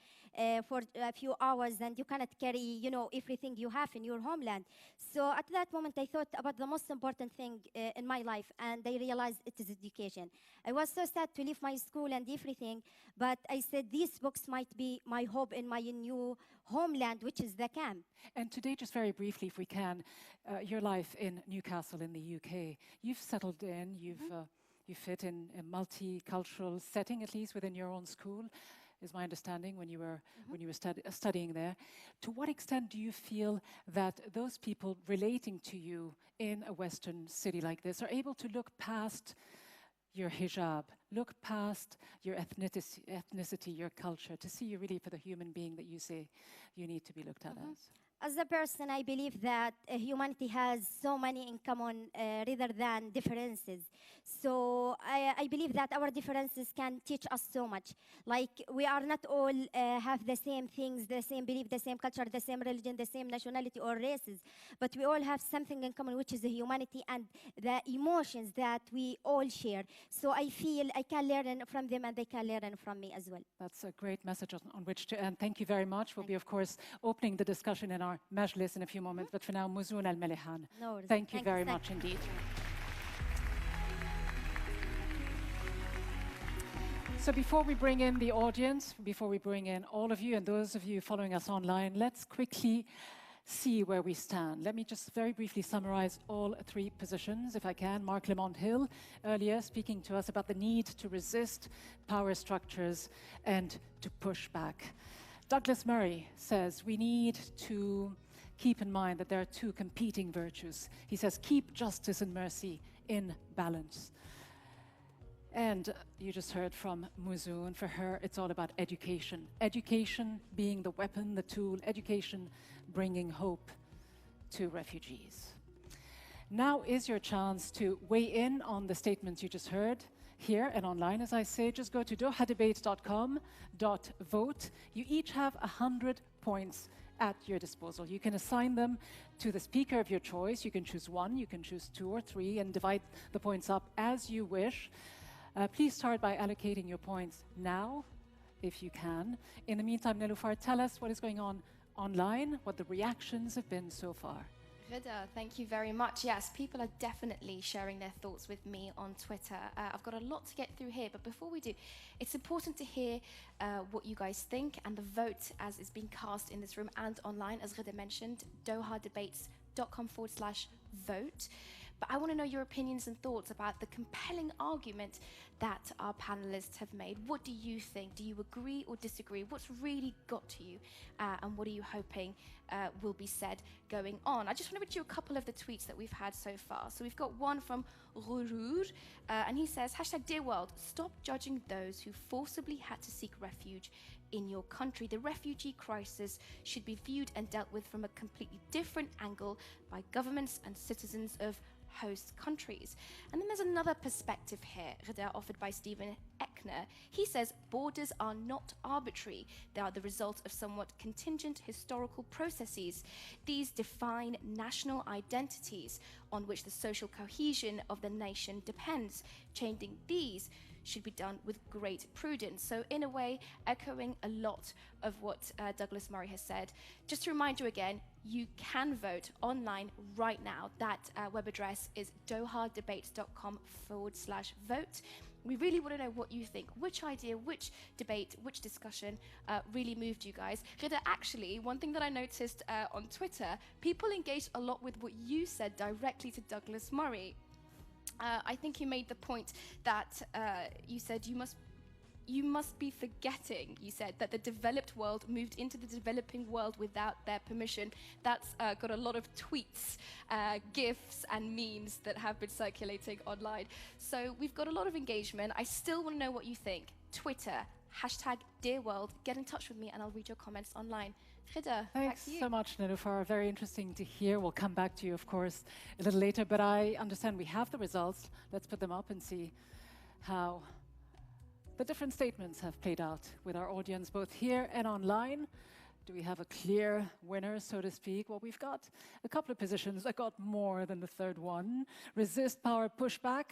Speaker 16: for a few hours and you cannot carry, you know, everything you have in your homeland. So at that moment, I thought about the most important thing in my life, and I realized it is education. I was so sad to leave my school and everything, but I said these books might be my hope in my new homeland, which is the camp.
Speaker 7: And today, just very briefly, if we can, your life in Newcastle in the UK. You've settled in, you fit in a multicultural setting, at least within your own school, is my understanding when you were studying there. To what extent do you feel that those people relating to you in a Western city like this are able to look past your hijab, look past your ethnicity, your culture, to see you really for the human being that you say you need to be looked at as?
Speaker 16: As a person, I believe that humanity has so many in common rather than differences. So I believe that our differences can teach us so much. Like, we are not all have the same things, the same belief, the same culture, the same religion, the same nationality or races, but we all have something in common, which is the humanity and the emotions that we all share. So I feel I can learn from them and they can learn from me as well.
Speaker 7: That's a great message on which to end. Thank you very much. We'll be, of course, opening the discussion in our Majlis in a few moments, but for now, Muzoon Almellehan.
Speaker 16: No,
Speaker 7: thank you very much indeed. So before we bring in the audience, before we bring in all of you and those of you following us online, let's quickly see where we stand. Let me just very briefly summarize all three positions, if I can. Marc Lamont Hill earlier speaking to us about the need to resist power structures and to push back. Douglas Murray says we need to keep in mind that there are two competing virtues. He says, keep justice and mercy in balance. And you just heard from Muzoon. For her, it's all about education. Education being the weapon, the tool, education bringing hope to refugees. Now is your chance to weigh in on the statements you just heard here and online. As I say, just go to dohadebates.com.vote. You each have 100 points at your disposal. You can assign them to the speaker of your choice. You can choose one, you can choose two or three, and divide the points up as you wish. Please start by allocating your points now, if you can. In the meantime, Nelufar, tell us what is going on online, what the reactions have been so far.
Speaker 17: Ghida, thank you very much. Yes, people are definitely sharing their thoughts with me on Twitter. I've got a lot to get through here, but before we do, it's important to hear what you guys think and the vote as is being cast in this room and online, as Ghida mentioned, dohadebates.com/vote. But I want to know your opinions and thoughts about the compelling argument that our panelists have made. What do you think? Do you agree or disagree? What's really got to you? And what are you hoping will be said going on? I just want to read you a couple of the tweets that we've had so far. So we've got one from Rurur, and he says, #Dear World, stop judging those who forcibly had to seek refuge in your country. The refugee crisis should be viewed and dealt with from a completely different angle by governments and citizens of host countries. And then there's another perspective here, offered by Stephen Eckner. He says borders are not arbitrary. They are the result of somewhat contingent historical processes. These define national identities on which the social cohesion of the nation depends. Changing these should be done with great prudence. So in a way, echoing a lot of what Douglas Murray has said. Just to remind you again, you can vote online right now. That web address is dohadebates.com/vote. We really want to know what you think. Which idea, which debate, which discussion really moved you guys? Ghida, actually, one thing that I noticed on Twitter, people engaged a lot with what you said directly to Douglas Murray. I think you made the point that you said you must be forgetting, you said, that the developed world moved into the developing world without their permission. That's got a lot of tweets, GIFs and memes that have been circulating online. So we've got a lot of engagement. I still want to know what you think. Twitter, #DearWorld. Get in touch with me and I'll read your comments online. Ghida,
Speaker 7: thanks
Speaker 17: back to you.
Speaker 7: so much, Nelufar. Very interesting to hear. We'll come back to you, of course, a little later, but I understand we have the results. Let's put them up and see how the different statements have played out with our audience, both here and online. Do we have a clear winner, so to speak? Well, we've got a couple of positions that got more than the third one. Resist, power, pushback.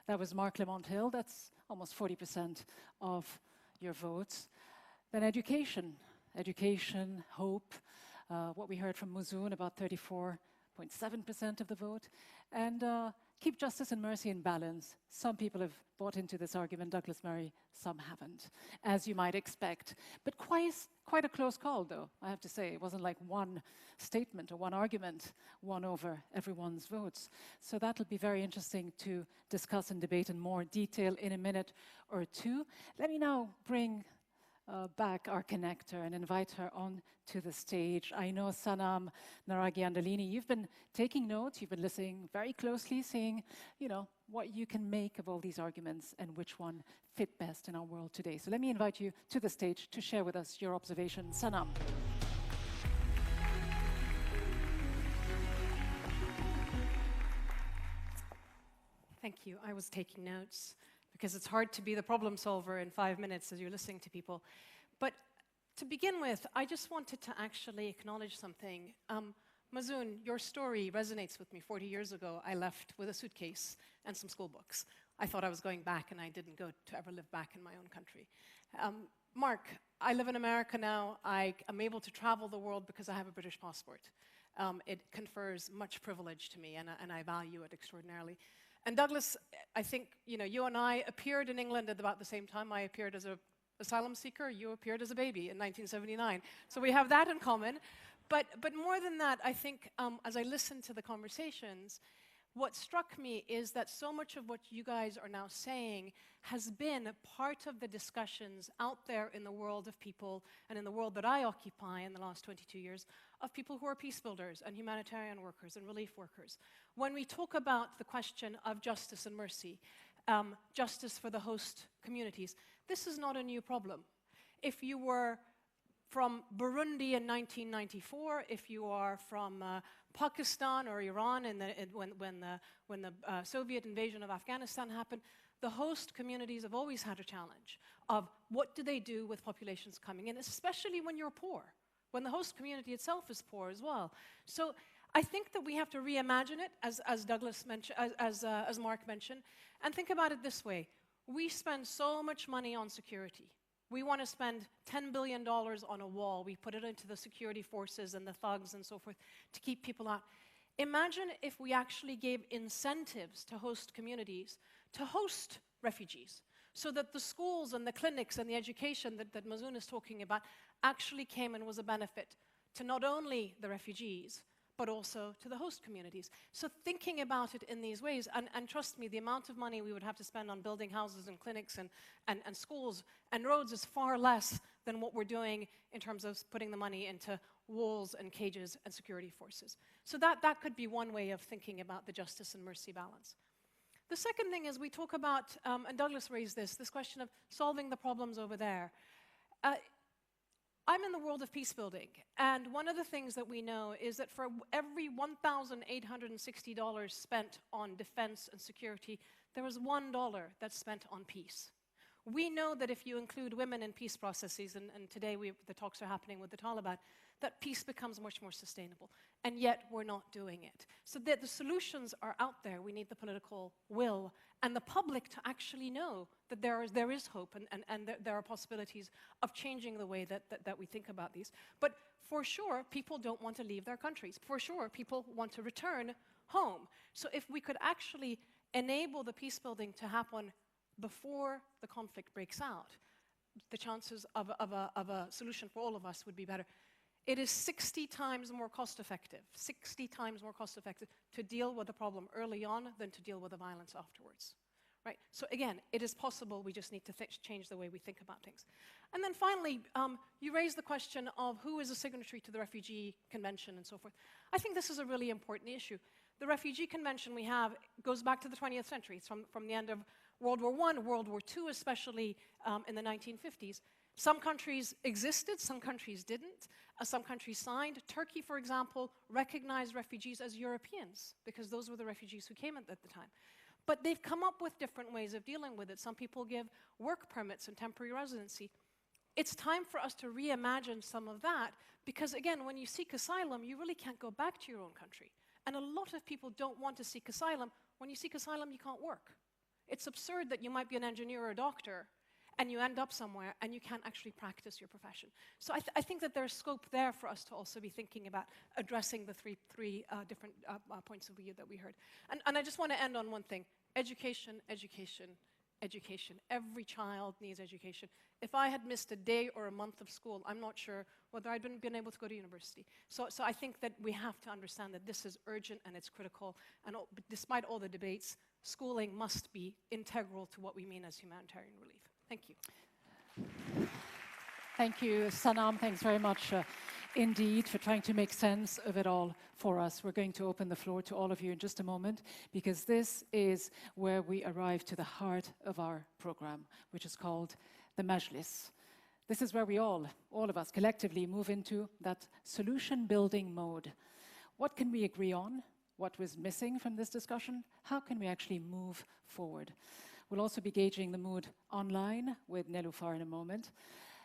Speaker 7: That was Marc Lamont Hill. That's almost 40% of your votes. Then education. Education, hope. What we heard from Muzoon, about 34.7% of the vote. And keep justice and mercy in balance. Some people have bought into this argument, Douglas Murray, some haven't, as you might expect. But quite a close call, though, I have to say. It wasn't like one statement or one argument won over everyone's votes. So that'll be very interesting to discuss and debate in more detail in a minute or two. Let me now bring back our connector and invite her on to the stage. I know, Sanam, Naraghi-Anderlini, you've been taking notes, you've been listening very closely, seeing, you know, what you can make of all these arguments and which one fit best in our world today. So let me invite you to the stage to share with us your observations. Sanam.
Speaker 9: Thank you. I was taking notes, because it's hard to be the problem solver in 5 minutes as you're listening to people. But to begin with, I just wanted to actually acknowledge something. Muzoon, your story resonates with me. 40 years ago, I left with a suitcase and some school books. I thought I was going back, and I didn't go to ever live back in my own country. Marc, I live in America now. I am able to travel the world because I have a British passport. It confers much privilege to me, and I value it extraordinarily. And Douglas, I think, you know, you and I appeared in England at about the same time. I appeared as an asylum seeker. You appeared as a baby in 1979. So we have that in common. But more than that, I think as I listened to the conversations, what struck me is that so much of what you guys are now saying has been part of the discussions out there in the world of people and in the world that I occupy in the last 22 years of people who are peace builders and humanitarian workers and relief workers. When we talk about the question of justice and mercy, justice for the host communities, this is not a new problem. If you were from Burundi in 1994, if you are from Pakistan or Iran when the Soviet invasion of Afghanistan happened, the host communities have always had a challenge of what do they do with populations coming in, especially when you're poor, when the host community itself is poor as well. So I think that we have to reimagine it, as Douglas mentioned, as Marc mentioned, and think about it this way. We spend so much money on security. We want to spend $10 billion on a wall. We put it into the security forces and the thugs and so forth to keep people out. Imagine if we actually gave incentives to host communities to host refugees, so that the schools and the clinics and the education that Muzoon is talking about actually came and was a benefit to not only the refugees, but also to the host communities. So thinking about it in these ways, and trust me, the amount of money we would have to spend on building houses and clinics and schools and roads is far less than what we're doing in terms of putting the money into walls and cages and security forces. So that could be one way of thinking about the justice and mercy balance. The second thing is we talk about, and Douglas raised this question of solving the problems over there. I'm in the world of peace building, and one of the things that we know is that for every $1,860 spent on defense and security, there is $1 that's spent on peace. We know that if you include women in peace processes, and today the talks are happening with the Taliban, that peace becomes much more sustainable, and yet we're not doing it. So that the solutions are out there. We need the political will and the public to actually know that there is hope and there are possibilities of changing the way that we think about these. But for sure, people don't want to leave their countries. For sure, people want to return home. So if we could actually enable the peace building to happen before the conflict breaks out, the chances of a solution for all of us would be better. It is 60 times more cost-effective, 60 times more cost-effective to deal with the problem early on than to deal with the violence afterwards, right? So again, it is possible, we just need to change the way we think about things. And then finally, you raised the question of who is a signatory to the Refugee Convention and so forth. I think this is a really important issue. The Refugee Convention we have goes back to the 20th century. It's from the end of World War I, World War II, especially in the 1950s. Some countries existed, some countries didn't. Some countries signed. Turkey, for example, recognized refugees as Europeans because those were the refugees who came at the time. But they've come up with different ways of dealing with it. Some people give work permits and temporary residency. it's time for us to reimagine some of that, because again, when you seek asylum, you really can't go back to your own country. And a lot of people don't want to seek asylum. When you seek asylum, you can't work. It's absurd that you might be an engineer or a doctor, and you end up somewhere and you can't actually practice your profession. So I think that there's scope there for us to also be thinking about addressing the three different points of view that we heard. And I just want to end on one thing. Education, education, education. Every child needs education. If I had missed a day or a month of school, I'm not sure whether I'd been able to go to university. So I think that we have to understand that this is urgent and it's critical. And despite all the debates, schooling must be integral to what we mean as humanitarian relief. Thank you.
Speaker 7: Thank you, Sanam. Thanks very much indeed for trying to make sense of it all for us. We're going to open the floor to all of you in just a moment, because this is where we arrive to the heart of our program, which is called the Majlis. This is where we all of us collectively move into that solution-building mode. What can we agree on? What was missing from this discussion? How can we actually move forward? We'll also be gauging the mood online with Neloufar in a moment.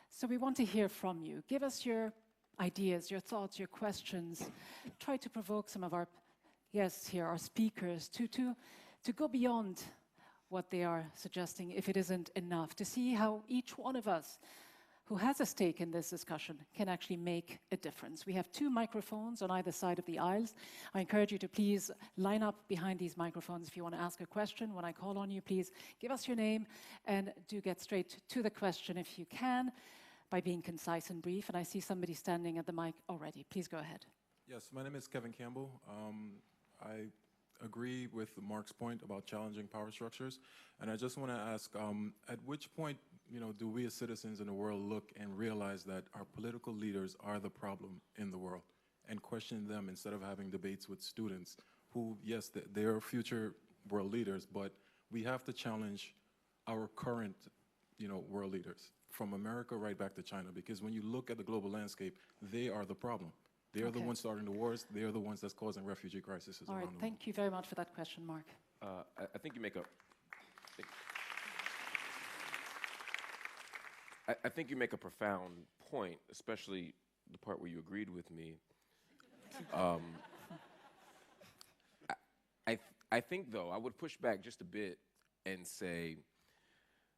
Speaker 7: So we want to hear from you. Give us your ideas, your thoughts, your questions. Try to provoke some of our guests here, our speakers, to go beyond what they are suggesting, if it isn't enough, to see how each one of us who has a stake in this discussion can actually make a difference. We have 2 microphones on either side of the aisles. I encourage you to please line up behind these microphones if you want to ask a question. When I call on you, please give us your name and do get straight to the question if you can, by being concise and brief. And I see somebody standing at the mic already. Please go ahead.
Speaker 18: Yes, my name is Kevin Campbell. I agree with Marc's point about challenging power structures. And I just want to ask, at which point do we as citizens in the world look and realize that our political leaders are the problem in the world, and question them instead of having debates with students who, yes, they are future world leaders, but we have to challenge our current world leaders, from America right back to China, because when you look at the global landscape, they are the problem. They are the ones starting the wars. They are the ones that's causing refugee crises around the world.
Speaker 7: Thank you very much for that question, Marc.
Speaker 10: I think you make a... I think you make a profound point, especially the part where you agreed with me. I think, though, I would push back just a bit and say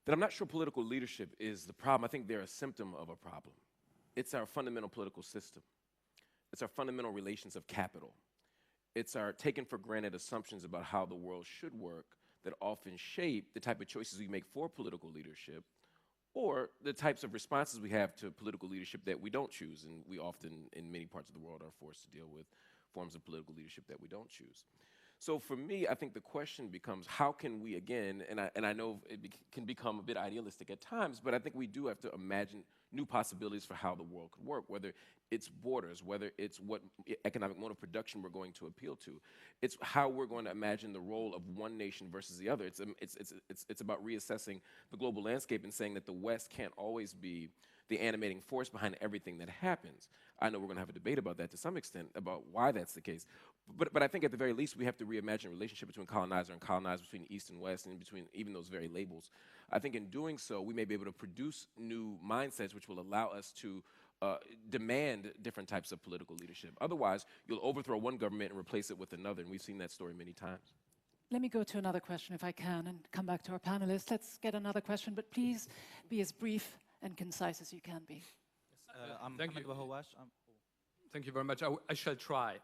Speaker 10: that I'm not sure political leadership is the problem. I think they're a symptom of a problem. It's our fundamental political system. It's our fundamental relations of capital. It's our taken for granted assumptions about how the world should work that often shape the type of choices we make for political leadership, or the types of responses we have to political leadership that we don't choose. And we often, in many parts of the world, are forced to deal with forms of political leadership that we don't choose. So for me, I think the question becomes, how can we, again, and I know it can become a bit idealistic at times, but I think we do have to imagine new possibilities for how the world could work, whether it's borders, whether it's what economic mode of production we're going to appeal to. It's how we're going to imagine the role of one nation versus the other. It's about reassessing the global landscape and saying that the West can't always be the animating force behind everything that happens. I know we're going to have a debate about that to some extent, about why that's the case. But I think at the very least, we have to reimagine the relationship between colonizer and colonized, between East and West, and between even those very labels. I think in doing so, we may be able to produce new mindsets which will allow us to demand different types of political leadership. Otherwise, you'll overthrow one government and replace it with another, and we've seen that story many times.
Speaker 7: Let me go to another question, if I can, and come back to our panelists. Let's get another question, but please be as brief and concise as you can be.
Speaker 19: Thank you. Thank you very much. I shall try.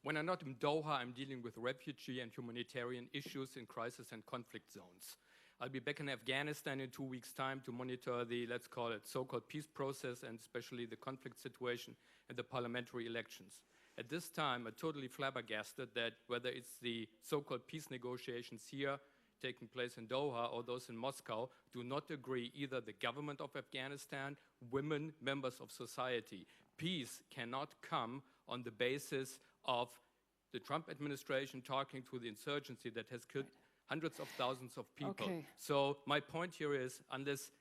Speaker 19: When I'm not in Doha, I'm dealing with refugee and humanitarian issues in crisis and conflict zones. I'll be back in Afghanistan in 2 weeks' time to monitor the, let's call it, so-called peace process, and especially the conflict situation and the parliamentary elections. At this time, I'm totally flabbergasted that whether it's the so-called peace negotiations here taking place in Doha or those in Moscow do not agree, either the government of Afghanistan, women, members of society. Peace cannot come on the basis of the Trump administration talking to the insurgency that has killed hundreds of thousands of people.
Speaker 7: Okay.
Speaker 19: So my point here is, unless,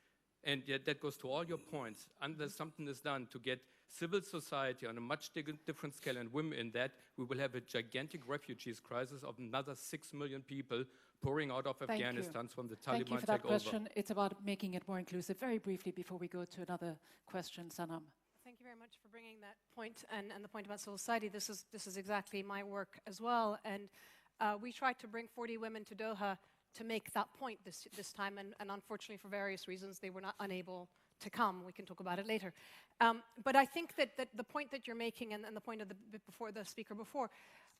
Speaker 19: and yet that goes to all your points, unless something is done to get civil society on a much different scale and women in that, we will have a gigantic refugees crisis of another 6 million people pouring out of
Speaker 7: Thank
Speaker 19: Afghanistan
Speaker 7: you.
Speaker 19: from the Taliban
Speaker 7: Thank you for that
Speaker 19: takeover.
Speaker 7: question. It's about making it more inclusive. Very briefly, before we go to another question, Sanam.
Speaker 9: Thank you very much for bringing that point and the point about civil society. This is exactly my work as well. And we tried to bring 40 women to Doha to make that point this time. And unfortunately, for various reasons, they were not unable to come. We can talk about it later. But I think that the point that you're making and the point of the speaker before,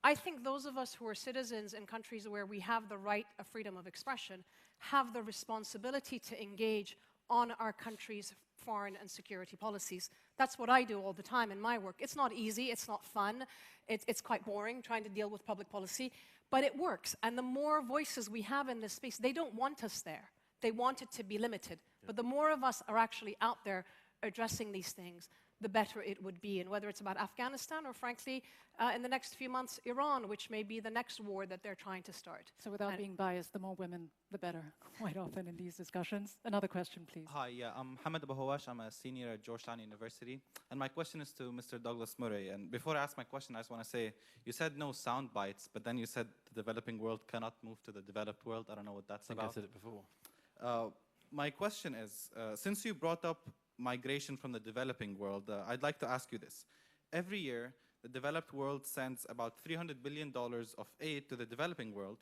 Speaker 9: I think those of us who are citizens in countries where we have the right of freedom of expression have the responsibility to engage on our country's foreign and security policies. That's what I do all the time in my work. It's not easy, it's not fun, it's quite boring trying to deal with public policy, but it works. And the more voices we have in this space, they don't want us there. They want it to be limited. Yeah. But the more of us are actually out there addressing these things, the better it would be. And whether it's about Afghanistan or, frankly, in the next few months, Iran, which may be the next war that they're trying to start.
Speaker 7: So without being biased, the more women, the better, quite often in these discussions. Another question, please.
Speaker 20: Hi, yeah, I'm Hamad Abahawash. I'm a senior at Georgetown University. And my question is to Mr. Douglas Murray. And before I ask my question, I just want to say, you said no sound bites, but then you said the developing world cannot move to the developed world. I don't know what that's about.
Speaker 12: I said it before.
Speaker 20: My question is, since you brought up migration from the developing world, I'd like to ask you this. Every year, the developed world sends about $300 billion of aid to the developing world,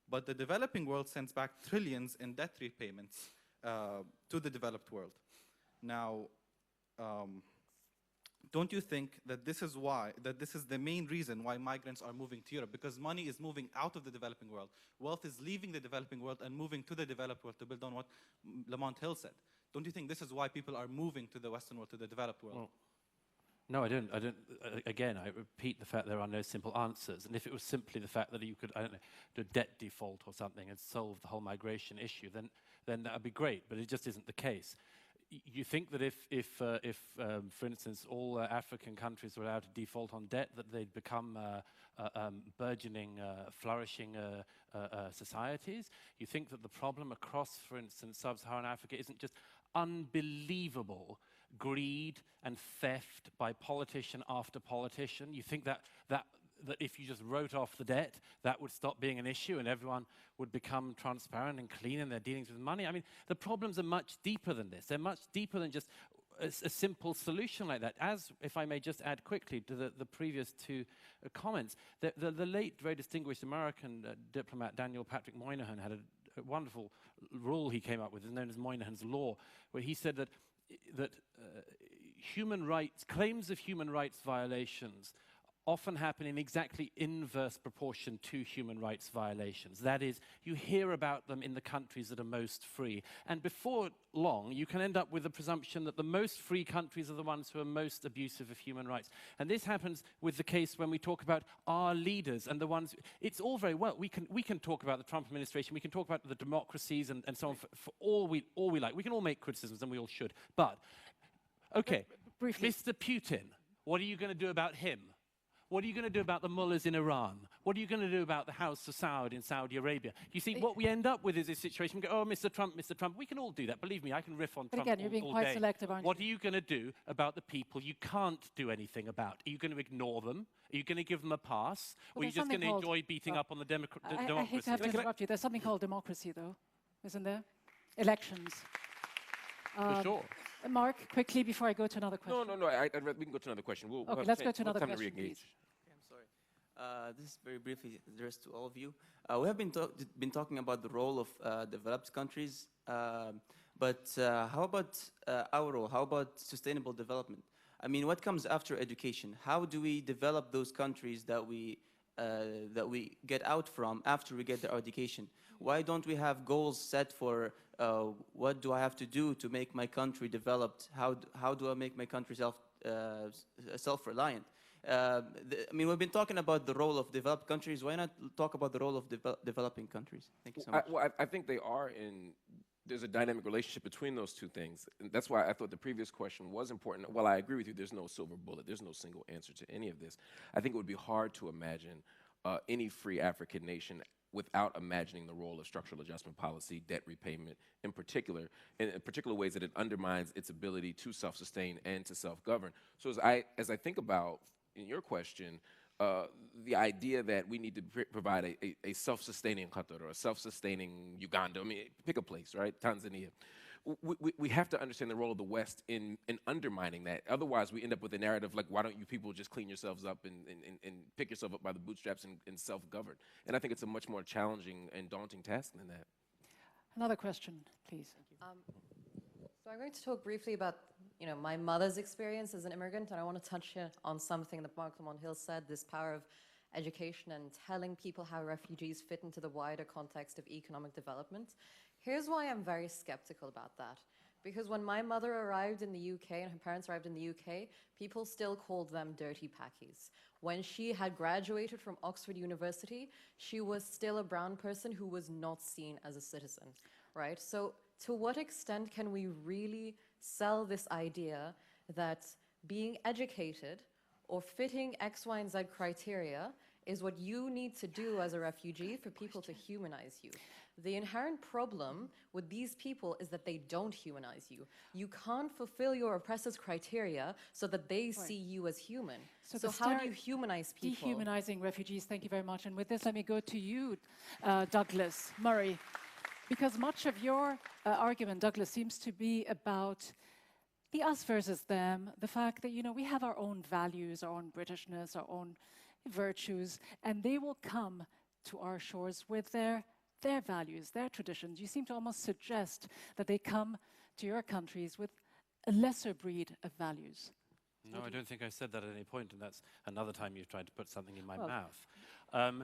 Speaker 20: but the developing world sends back trillions in debt repayments to the developed world. Now, don't you think that this is the main reason why migrants are moving to Europe? Because money is moving out of the developing world. Wealth is leaving the developing world and moving to the developed world, to build on what Lamont Hill said. Don't you think this is why people are moving to the Western world, to the developed world?
Speaker 12: Well, no, I don't. Again, I repeat the fact there are no simple answers. And if it was simply the fact that you could, I don't know, do a debt default or something and solve the whole migration issue, then that would be great. But it just isn't the case. You think that if for instance, all African countries were allowed to default on debt, that they'd become burgeoning, flourishing societies? You think that the problem across, for instance, sub-Saharan Africa isn't just unbelievable greed and theft by politician after politician? You think that if you just wrote off the debt, that would stop being an issue and everyone would become transparent and clean in their dealings with money? I mean, the problems are much deeper than this. They're much deeper than just a simple solution like that. As, if I may just add quickly to the previous two comments, the late, very distinguished American diplomat Daniel Patrick Moynihan had a wonderful rule he came up with, known as Moynihan's Law, where he said that human rights, claims of human rights violations often happen in exactly inverse proportion to human rights violations. That is, you hear about them in the countries that are most free. And before long, you can end up with the presumption that the most free countries are the ones who are most abusive of human rights. And this happens with the case when we talk about our leaders and the ones, it's all very well. We can talk about the Trump administration, we can talk about the democracies and so on for all we like. We can all make criticisms, and we all should. But, okay, briefly, Mr. Putin, what are you going to do about him? What are you going to do about the mullahs in Iran? What are you going to do about the House of Saud in Saudi Arabia? You see, what we end up with is this situation. We go, oh, Mr. Trump, Mr. Trump. We can all do that. Believe me, I can riff on Trump
Speaker 7: again, you're being
Speaker 12: all
Speaker 7: quite
Speaker 12: day.
Speaker 7: selective, aren't you?
Speaker 12: What are you going to do about the people you can't do anything about? Are you going to ignore them? Are you going to give them a pass? Or are you just going to enjoy beating up on the democracy?
Speaker 7: I hate to have to interrupt you. There's something called democracy, though, isn't there? Elections.
Speaker 10: For sure.
Speaker 7: Mark, quickly before I go to another question.
Speaker 10: No. We can go to another question.
Speaker 7: Okay, let's go to another question, please.
Speaker 21: This is very briefly addressed to all of you. We have been talking about the role of developed countries, but how about our role? How about sustainable development? I mean, what comes after education? How do we develop those countries that we get out from after we get our education? Why don't we have goals set for what do I have to do to make my country developed? How do I make my country self-reliant? I mean, we've been talking about the role of developed countries. Why not talk about the role of developing countries? Thank you so much.
Speaker 10: I think they are in. There's a dynamic relationship between those two things. And that's why I thought the previous question was important. While I agree with you, there's no silver bullet. There's no single answer to any of this. I think it would be hard to imagine any free African nation without imagining the role of structural adjustment policy, debt repayment in particular ways that it undermines its ability to self-sustain and to self-govern. So as I think about, in your question, the idea that we need to provide a self-sustaining Qatar or a self-sustaining Uganda. I mean, pick a place, right? Tanzania. We have to understand the role of the West in undermining that. Otherwise, we end up with a narrative like, why don't you people just clean yourselves up and pick yourself up by the bootstraps and self-govern? And I think it's a much more challenging and daunting task than that.
Speaker 7: Another question, please.
Speaker 2: So I'm going to talk briefly about, my mother's experience as an immigrant, and I want to touch here on something that Marc Lamont Hill said, this power of education and telling people how refugees fit into the wider context of economic development. Here's why I'm very skeptical about that. Because when my mother arrived in the UK and her parents arrived in the UK, people still called them dirty packies. When she had graduated from Oxford University, she was still a brown person who was not seen as a citizen, right? So to what extent can we really sell this idea that being educated or fitting X, Y, and Z criteria is what you need to do as a refugee for people to humanize you? The inherent problem with these people is that they don't humanize you. You can't fulfill your oppressor's criteria so that they see you as human. So how do you humanize people?
Speaker 7: Dehumanizing refugees, thank you very much. And with this, let me go to you, Douglas Murray. Because much of your argument, Douglas, seems to be about the us versus them, the fact that, we have our own values, our own Britishness, our own virtues, and they will come to our shores with their values, their traditions. You seem to almost suggest that they come to your countries with a lesser breed of values.
Speaker 12: No, I don't think I said that at any point, and that's another time you've tried to put something in my mouth.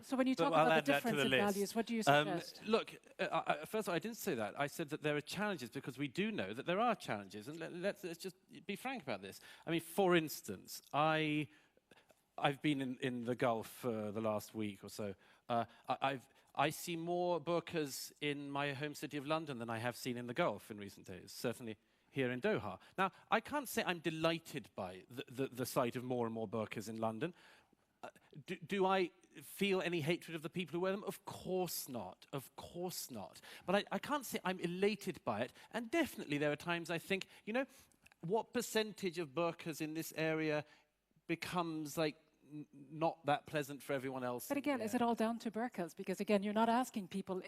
Speaker 7: So when you talk about the difference in values, what do you suggest?
Speaker 12: Look, first of all, I didn't say that. I said that there are challenges because we do know that there are challenges, and let's just be frank about this. I mean, for instance, I've been in the Gulf for the last week or so. I see more burqas in my home city of London than I have seen in the Gulf in recent days, certainly here in Doha. Now, I can't say I'm delighted by the sight of more and more burqas in London. Do I feel any hatred of the people who wear them? Of course not. Of course not. But I can't say I'm elated by it. And definitely there are times I think, what percentage of burqas in this area becomes like not that pleasant for everyone else?
Speaker 7: But again, is it all down to burqas? Because again, you're not asking people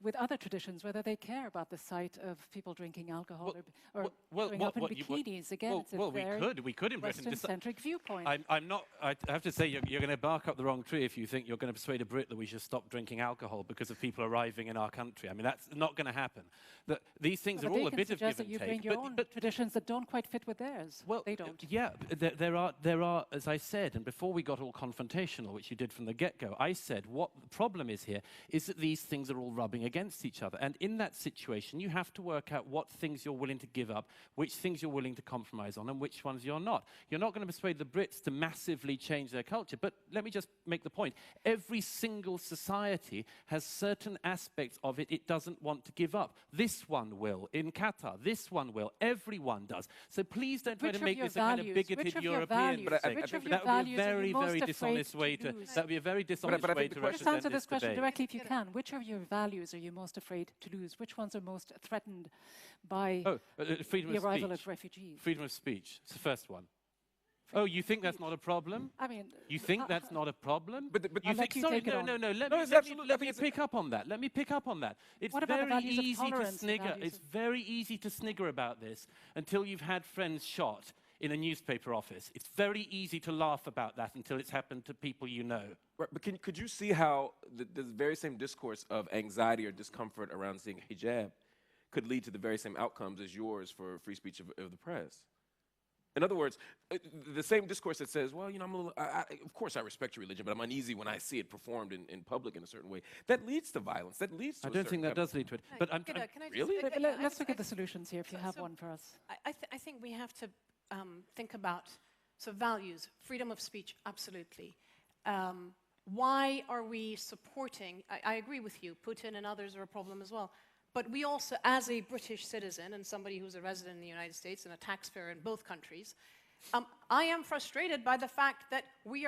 Speaker 7: with other traditions whether they care about the sight of people drinking alcohol or showing up in bikinis. Again, it's a very
Speaker 12: we could in Britain
Speaker 7: Western-centric viewpoint.
Speaker 12: I'm not. I have to say, you're going to bark up the wrong tree if you think you're going to persuade a Brit that we should stop drinking alcohol because of people arriving in our country. I mean, that's not going to happen. These things are all a bit of give and take.
Speaker 7: You bring your own traditions that don't quite fit with theirs.
Speaker 12: Well,
Speaker 7: they don't.
Speaker 12: Yeah, there are, as I said, and before we got all confrontational, which you did from the get-go, I said what the problem is here is that these things are all rubbing against each other. And in that situation, you have to work out what things you're willing to give up, which things you're willing to compromise on, and which ones you're not. You're not going to persuade the Brits to massively change their culture, but let me just make the point. Every single society has certain aspects of it it doesn't want to give up. This one will. In Qatar, this one will. Everyone does. So please don't try to make this a kind of bigoted European thing. That would be a very, very dishonest way to. That would be a very dishonest way to represent this debate.
Speaker 7: Just answer this question directly if you can. Which of your values are you most afraid to lose? Which ones are most threatened by the arrival of refugees?
Speaker 12: Freedom of speech. It's the first one. Oh, you think that's not a problem?
Speaker 7: I mean,
Speaker 12: you think that's not a problem?
Speaker 7: But
Speaker 12: you think? Sorry, no. Let me pick up on that. Let me pick up on that. It's very easy to snigger. It's very easy to snigger about this until you've had friends shot in a newspaper office. It's very easy to laugh about that until it's happened to people you know.
Speaker 10: Right, but could you see how the very same discourse of anxiety or discomfort around seeing hijab could lead to the very same outcomes as yours for free speech of the press? In other words, the same discourse that says, well, I'm a little, of course I respect your religion, but I'm uneasy when I see it performed in public in a certain way. That leads to violence. That leads to
Speaker 12: I don't think that does lead to it. But
Speaker 10: really?
Speaker 7: Let's look at the solutions here if you have one for us.
Speaker 9: I think we have to think about values, freedom of speech, absolutely. Why are we supporting, I agree with you, Putin and others are a problem as well. But we also, as a British citizen and somebody who's a resident in the United States and a taxpayer in both countries, I am frustrated by the fact that we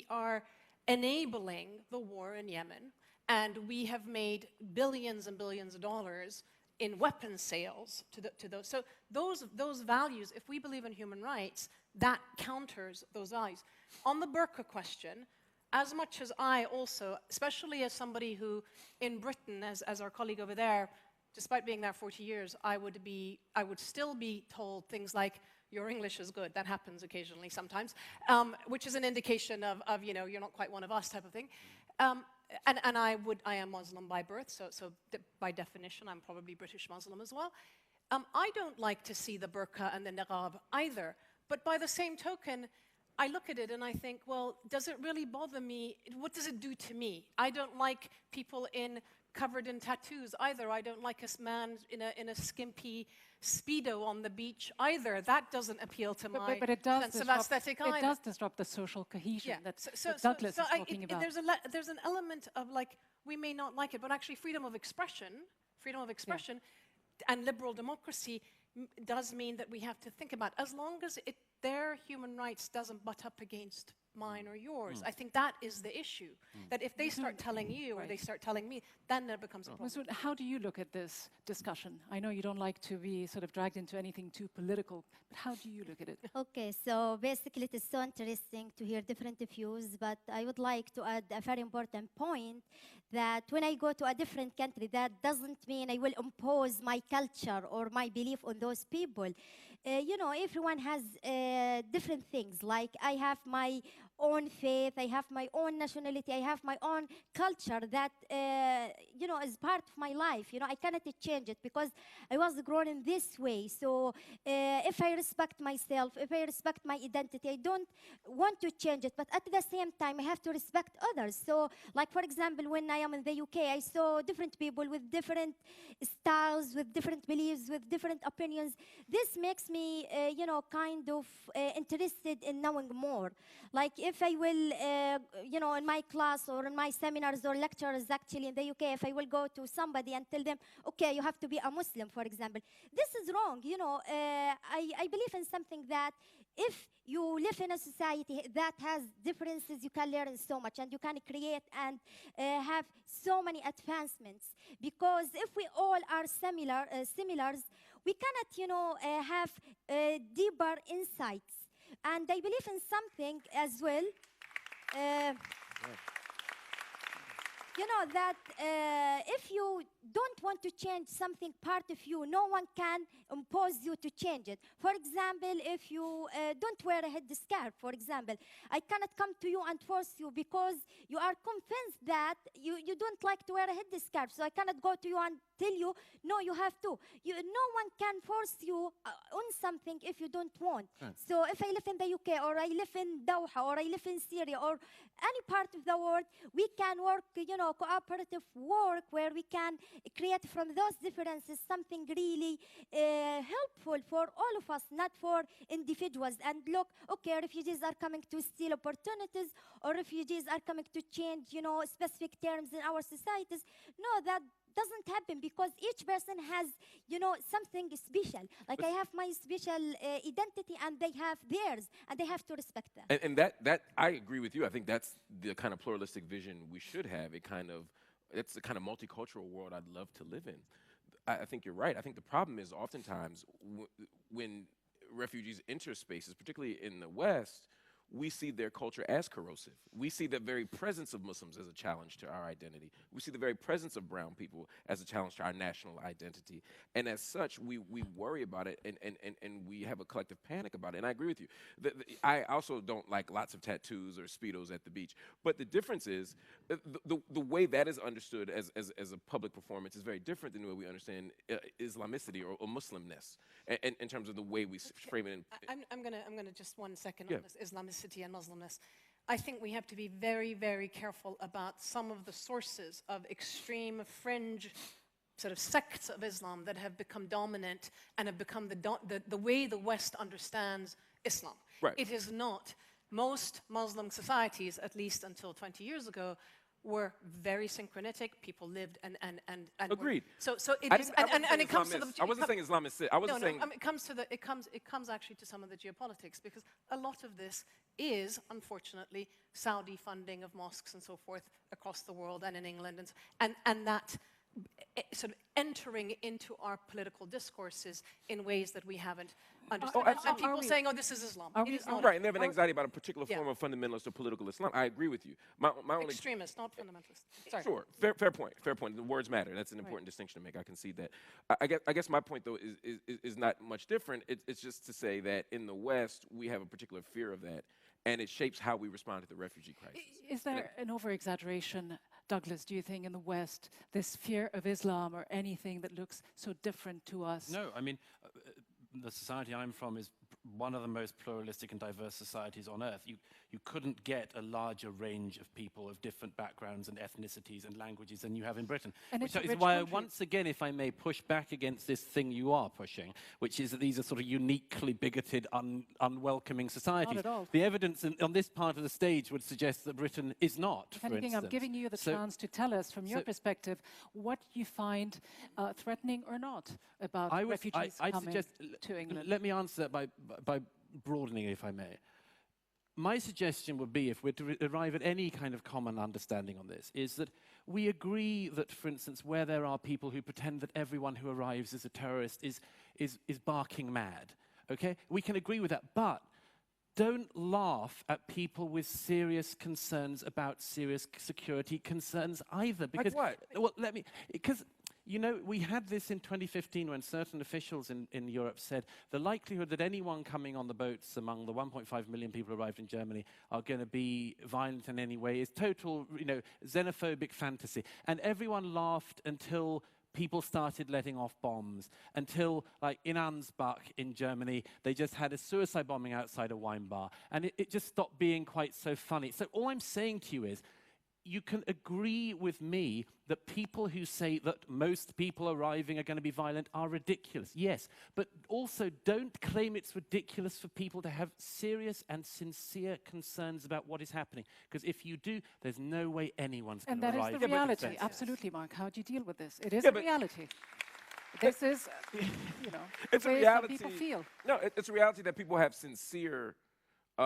Speaker 9: are enabling the war in Yemen, and we have made billions and billions of dollars in weapons sales to those. So those values, if we believe in human rights, that counters those values. On the burqa question, as much as I also, especially as somebody who in Britain, as our colleague over there, despite being there 40 years, I would still be told things like, your English is good. That happens occasionally sometimes, which is an indication of you know, you're not quite one of us type of thing. And I am Muslim by birth, so by definition, I'm probably British Muslim as well. I don't like to see the burqa and the niqab either, but by the same token, I look at it and I think, well, does it really bother me? What does it do to me? I don't like people covered in tattoos either. I don't like a man in a skimpy Speedo on the beach either. That doesn't appeal to my sense of aesthetic either.
Speaker 7: It does disrupt the social cohesion that Douglas is talking about.
Speaker 9: There's an element of like, we may not like it, but actually freedom of expression and liberal democracy does mean that we have to think about, as long as their human rights doesn't butt up against mine or yours. I think that is the issue. That if they start telling you or they start telling me, then there becomes a problem.
Speaker 7: Muzoon, how do you look at this discussion? I know you don't like to be sort of dragged into anything too political, but how do you look at it?
Speaker 16: Okay, so basically it is so interesting to hear different views, but I would like to add a very important point that when I go to a different country, that doesn't mean I will impose my culture or my belief on those people. You know, everyone has different things. Like I have my own faith, I have my own nationality, I have my own culture that, you know, is part of my life. You know, I cannot change it because I was grown in this way. So if I respect myself, if I respect my identity, I don't want to change it. But at the same time, I have to respect others. So like, for example, when I am in the UK, I saw different people with different styles, with different beliefs, with different opinions. This makes me, you know, kind of interested in knowing more. Like if I will, you know, in my class or in my seminars or lectures actually in the UK, if I will go to somebody and tell them, okay, you have to be a Muslim, for example. This is wrong, you know. I believe in something that if you live in a society that has differences, you can learn so much and you can create and have so many advancements. Because if we all are similars, we cannot, you know, have deeper insights. And I believe in something as well. You know that if you don't want to change something part of you, no one can impose you to change it. For example, if you don't wear a headscarf, for example, I cannot come to you and force you because you are convinced that you don't like to wear a headscarf. So I cannot go to you and tell you, no, you have to. No one can force you on something if you don't want. Right. So if I live in the UK or I live in Doha or I live in Syria or any part of the world, we can work, you know, cooperative work where we can create from those differences something really helpful for all of us, not for individuals. And look, okay, refugees are coming to steal opportunities, or refugees are coming to change, you know, specific terms in our societies. No, that doesn't happen because each person has, you know, something special. Like I have my special identity and they have theirs, and they have to respect that.
Speaker 10: And that I agree with you. I think that's the kind of pluralistic vision we should have. It's the kind of multicultural world I'd love to live in. I think you're right. I think the problem is oftentimes when refugees enter spaces, particularly in the West, we see their culture as corrosive. We see the very presence of Muslims as a challenge to our identity. We see the very presence of brown people as a challenge to our national identity. And as such, we worry about it and we have a collective panic about it. And I agree with you. I also don't like lots of tattoos or Speedos at the beach. But the difference is the way that is understood as a public performance is very different than the way we understand Islamicity or Muslimness in terms of the way we frame it.
Speaker 9: I'm gonna just 1 second on this Islamicity and Muslimness. I think we have to be very, very careful about some of the sources of extreme fringe sort of sects of Islam that have become dominant and have become the way the West understands Islam.
Speaker 10: Right.
Speaker 9: It is not. Most Muslim societies, at least until 20 years ago, were very synchronitic. People lived and
Speaker 10: agreed.
Speaker 9: So it is, and it comes to the.
Speaker 10: I wasn't saying Islamist. I wasn't saying.
Speaker 9: It comes actually to some of the geopolitics, because a lot of this is unfortunately Saudi funding of mosques and so forth across the world and in England, and that sort of entering into our political discourses in ways that we haven't understood.
Speaker 10: Oh, absolutely.
Speaker 9: And people saying, oh, this is Islam. It is not.
Speaker 10: Right, and they have an anxiety about a particular form of fundamentalist or political Islam. I agree with you. My only
Speaker 9: Extremist, not fundamentalist. Sorry.
Speaker 10: Sure, fair point. Fair point. The words matter. That's an important distinction to make. I concede that. I guess my point though is not much different. It's just to say that in the West we have a particular fear of that, and it shapes how we respond to the refugee crisis.
Speaker 7: Is there an over-exaggeration, Douglas, do you think, in the West, this fear of Islam or anything that looks so different to us?
Speaker 12: No, I mean, the society I'm from is one of the most pluralistic and diverse societies on earth. You couldn't get a larger range of people of different backgrounds and ethnicities and languages than you have in Britain.
Speaker 7: And
Speaker 12: which is why, once again, if I may push back against this thing you are pushing, which is that these are sort of uniquely bigoted, unwelcoming societies.
Speaker 7: Not at all.
Speaker 12: The evidence on this part of the stage would suggest that Britain is not,
Speaker 7: If
Speaker 12: for
Speaker 7: anything,
Speaker 12: instance.
Speaker 7: I'm giving you the chance to tell us, from your perspective, what you find threatening or not about refugees coming to England.
Speaker 12: Let me answer that by broadening, if I may. My suggestion would be, if we're to arrive at any kind of common understanding on this, is that we agree that, for instance, where there are people who pretend that everyone who arrives is a terrorist is barking mad, okay? We can agree with that, but don't laugh at people with serious concerns about serious security concerns either. Because,
Speaker 10: like what?
Speaker 12: Well, because you know, we had this in 2015 when certain officials in Europe said the likelihood that anyone coming on the boats among the 1.5 million people who arrived in Germany are going to be violent in any way is total, you know, xenophobic fantasy. And everyone laughed until people started letting off bombs, until, like in Ansbach in Germany, they just had a suicide bombing outside a wine bar. And it just stopped being quite so funny. So all I'm saying to you is, you can agree with me that people who say that most people arriving are going to be violent are ridiculous. Yes, but also don't claim it's ridiculous for people to have serious and sincere concerns about what is happening. Because if you do, there's no way anyone's going to arrive.
Speaker 7: And that is the reality. Absolutely, Mark. How do you deal with this? It is a reality. This is, you know,
Speaker 10: it's
Speaker 7: the
Speaker 10: a
Speaker 7: way
Speaker 10: reality.
Speaker 7: some people feel.
Speaker 10: No, it's a reality that people have sincere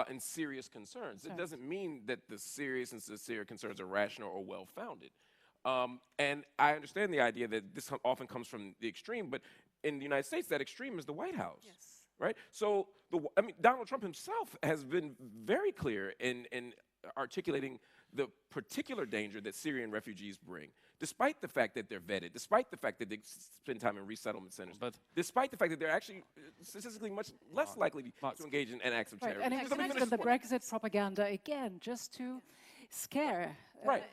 Speaker 10: and serious concerns. It doesn't mean that the serious and sincere concerns are rational or well-founded. And I understand the idea that this often comes from the extreme, but in the United States, that extreme is the White House.
Speaker 9: Yes.
Speaker 10: Right? So, Donald Trump himself has been very clear in articulating the particular danger that Syrian refugees bring, despite the fact that they're vetted, despite the fact that they spend time in resettlement centers, but despite the fact that they're actually statistically much less likely to engage in acts of terrorism.
Speaker 7: And it connects the Brexit propaganda again, just to scare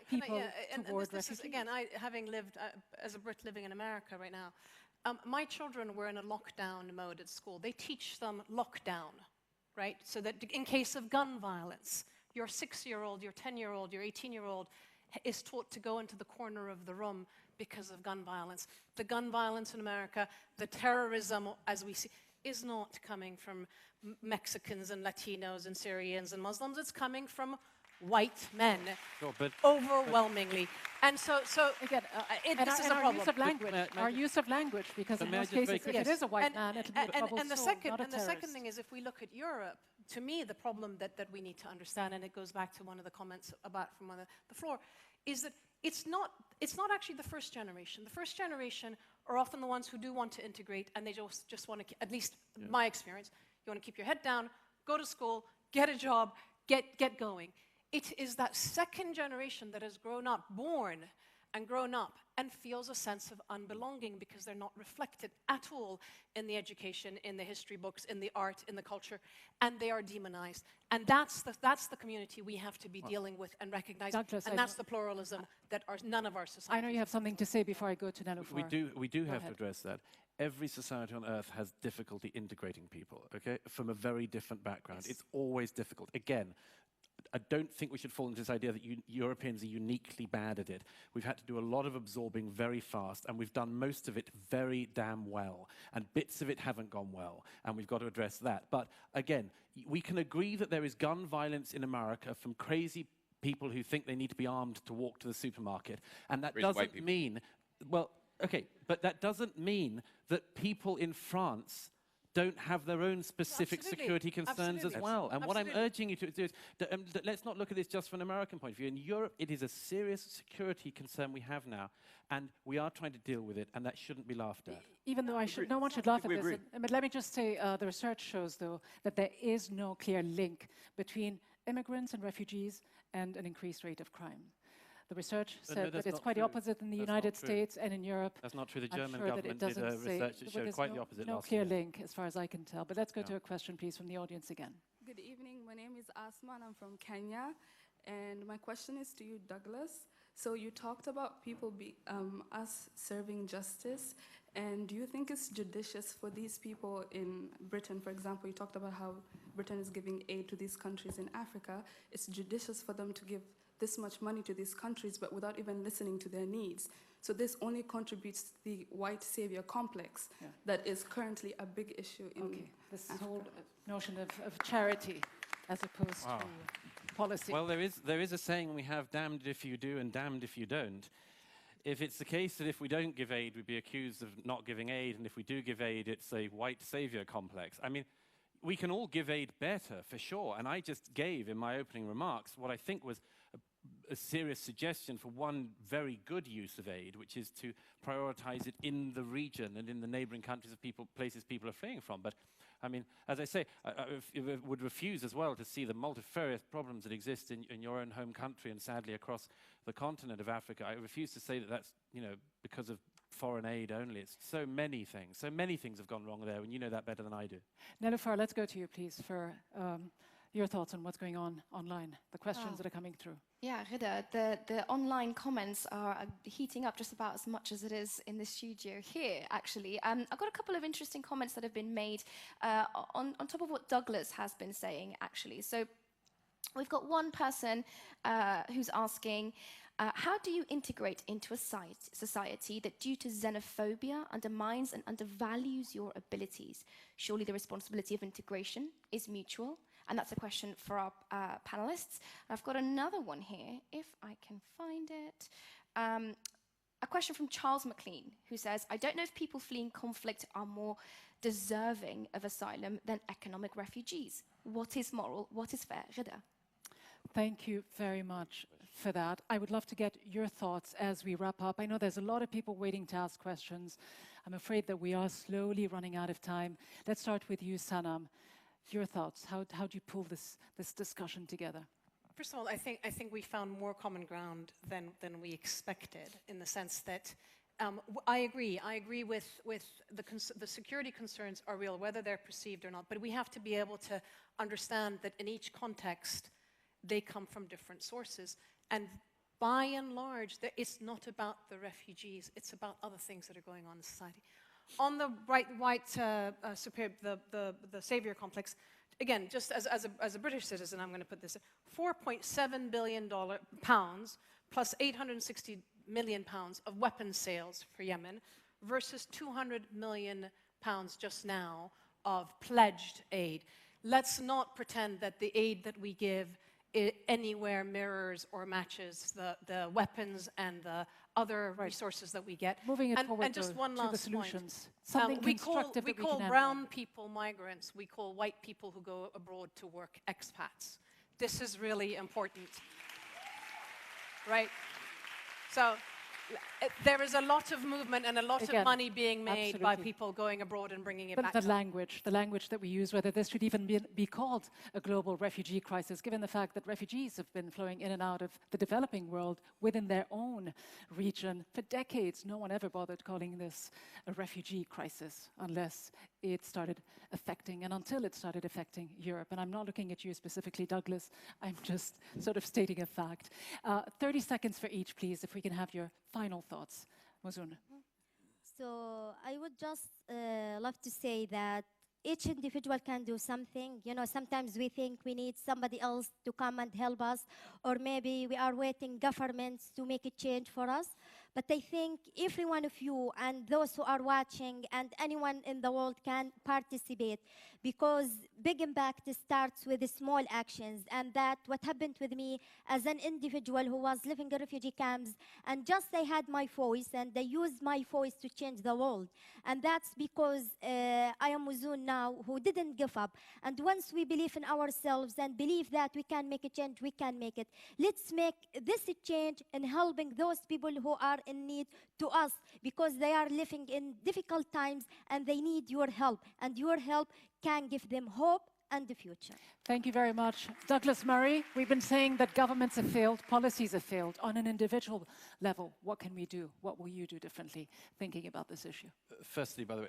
Speaker 7: people toward
Speaker 9: this is, again, having lived as a Brit living in America right now, my children were in a lockdown mode at school. They teach them lockdown, right? So that in case of gun violence, your 6-year-old, your 10-year-old, your 18-year-old is taught to go into the corner of the room because of gun violence. The gun violence in America, the terrorism, as we see, is not coming from Mexicans and Latinos and Syrians and Muslims. It's coming from white men, overwhelmingly. And so again, this is a problem.
Speaker 7: Our use of language, because in most cases, if it is a white man, it'll be a troubled soul, not a terrorist.
Speaker 9: The second thing is, if we look at Europe, to me, the problem that we need to understand, and it goes back to one of the comments from the floor, is that it's not actually the first generation. The first generation are often the ones who do want to integrate, and they just want to, at least my experience, you want to keep your head down, go to school, get a job, get going. It is that second generation that has grown up, born and grown up, and feels a sense of unbelonging because they're not reflected at all in the education, in the history books, in the art, in the culture, and they are demonized. And that's the community we have to be dealing with and recognize,
Speaker 7: Douglas,
Speaker 9: and that's the pluralism that none of our societies.
Speaker 7: I know you have something to say before I go to Nelufar.
Speaker 12: We do have to address that. Every society on earth has difficulty integrating people, okay, from a very different background. It's always difficult. Again, I don't think we should fall into this idea that Europeans are uniquely bad at it. We've had to do a lot of absorbing very fast, and we've done most of it very damn well. And bits of it haven't gone well, and we've got to address that. But again, we can agree that there is gun violence in America from crazy people who think they need to be armed to walk to the supermarket. And that doesn't mean, well, okay, but that doesn't mean that people in France don't have their own specific security concerns as well. And what I'm urging you to do is, let's not look at this just from an American point of view. In Europe, it is a serious security concern we have now, and we are trying to deal with it, and that shouldn't be laughed at.
Speaker 7: Even though no one should laugh at this, but let me just say, the research shows, though, that there is no clear link between immigrants and refugees and an increased rate of crime. The research said that it's quite the opposite in the United States and in Europe.
Speaker 12: That's not true. The German government did a research that showed quite the opposite last year.
Speaker 7: No clear link, as far as I can tell. But let's go to a question, please, from the audience again.
Speaker 3: Good evening. My name is Asma, and I'm from Kenya. And my question is to you, Douglas. So you talked about people us serving justice. And do you think it's judicious for these people in Britain, for example, you talked about how Britain is giving aid to these countries in Africa. It's judicious for them to give this much money to these countries, but without even listening to their needs. So this only contributes to the white savior complex that is currently a big issue in
Speaker 7: this
Speaker 3: Africa.
Speaker 7: whole notion of charity as opposed to policy.
Speaker 12: Well, there is a saying we have, damned if you do and damned if you don't. If it's the case that if we don't give aid, we'd be accused of not giving aid, and if we do give aid, it's a white savior complex. I mean, we can all give aid better, for sure, and I just gave, in my opening remarks, what I think was a serious suggestion for one very good use of aid, which is to prioritize it in the region and in the neighboring countries of places people are fleeing from. But I mean, as I say, I would refuse as well to see the multifarious problems that exist in your own home country and sadly across the continent of Africa. I refuse to say that that's, because of foreign aid only. It's so many things. So many things have gone wrong there, and you know that better than I do.
Speaker 7: Nelufar, let's go to you, please, for your thoughts on what's going on online, the questions that are coming through.
Speaker 17: Yeah, Ghida, the online comments are heating up just about as much as it is in the studio here, actually. I've got a couple of interesting comments that have been made on top of what Douglas has been saying, actually. So we've got one person who's asking, how do you integrate into a society that, due to xenophobia, undermines and undervalues your abilities? Surely the responsibility of integration is mutual. And that's a question for our panelists. I've got another one here, if I can find it. A question from Charles McLean, who says, I don't know if people fleeing conflict are more deserving of asylum than economic refugees. What is moral? What is fair? Ghida.
Speaker 7: Thank you very much for that. I would love to get your thoughts as we wrap up. I know there's a lot of people waiting to ask questions. I'm afraid that we are slowly running out of time. Let's start with you, Sanam. Your thoughts, how do you pull this discussion together?
Speaker 9: First of all, I think we found more common ground than we expected, in the sense that I agree with the security concerns are real, whether they're perceived or not, but we have to be able to understand that in each context, they come from different sources. And by and large, it's not about the refugees, it's about other things that are going on in society. On the the savior complex, again, just as a British citizen, I'm going to put this: £4.7 billion plus 860 million pounds of weapons sales for Yemen, versus 200 million pounds just now of pledged aid. Let's not pretend that the aid that we give anywhere mirrors or matches the weapons and the other resources that we get.
Speaker 7: Moving it forward
Speaker 9: and just one last
Speaker 7: to the solutions.
Speaker 9: Point. We call brown people migrants. We call white people who go abroad to work expats. This is really important, right? So there is a lot of movement and a lot of money being made by people going abroad and bringing it back.
Speaker 7: The language that we use, whether this should even be called a global refugee crisis, given the fact that refugees have been flowing in and out of the developing world within their own region for decades. No one ever bothered calling this a refugee crisis unless it started affecting, and until it started affecting Europe. And I'm not looking at you specifically, Douglas. I'm just sort of stating a fact. 30 seconds for each, please, if we can have your final thoughts. Muzoon.
Speaker 16: So I would just love to say that each individual can do something. You know, sometimes we think we need somebody else to come and help us, or maybe we are waiting governments to make a change for us. But I think every one of you and those who are watching and anyone in the world can participate, because big impact starts with small actions, and that what happened with me as an individual who was living in refugee camps, and just I had my voice and I used my voice to change the world. And that's because I am Muzoon now who didn't give up. And once we believe in ourselves and believe that we can make a change, we can make it. Let's make this a change in helping those people who are in need to us, because they are living in difficult times and they need your help, and your help can give them hope and the future.
Speaker 7: Thank you very much. Douglas Murray, we've been saying that governments have failed, policies have failed. On an individual level, what can we do? What will you do differently thinking about this issue?
Speaker 12: Firstly, by the way,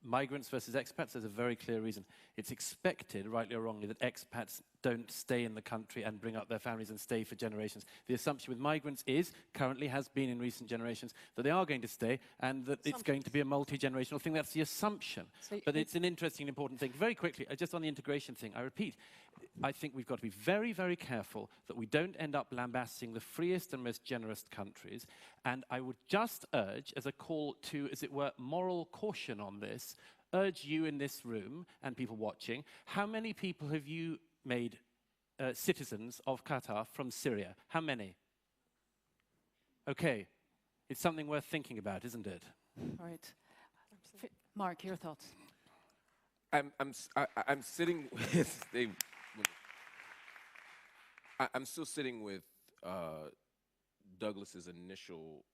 Speaker 12: migrants versus expats, there's a very clear reason. It's expected, rightly or wrongly, that expats don't stay in the country and bring up their families and stay for generations. The assumption with migrants is, currently has been in recent generations, that they are going to stay and that it's going to be a multi-generational thing. That's the assumption. But it's an interesting, important thing. Very quickly, just on the integration thing, I repeat, I think we've got to be very, very careful that we don't end up lambasting the freest and most generous countries. And I would just urge, as a call to, as it were, moral caution on this, urge you in this room and people watching, how many people have you made citizens of Qatar from Syria? How many? Okay, it's something worth thinking about, isn't it?
Speaker 7: All right. Marc, your thoughts?
Speaker 10: I'm sitting with I'm still sitting with Douglas's initial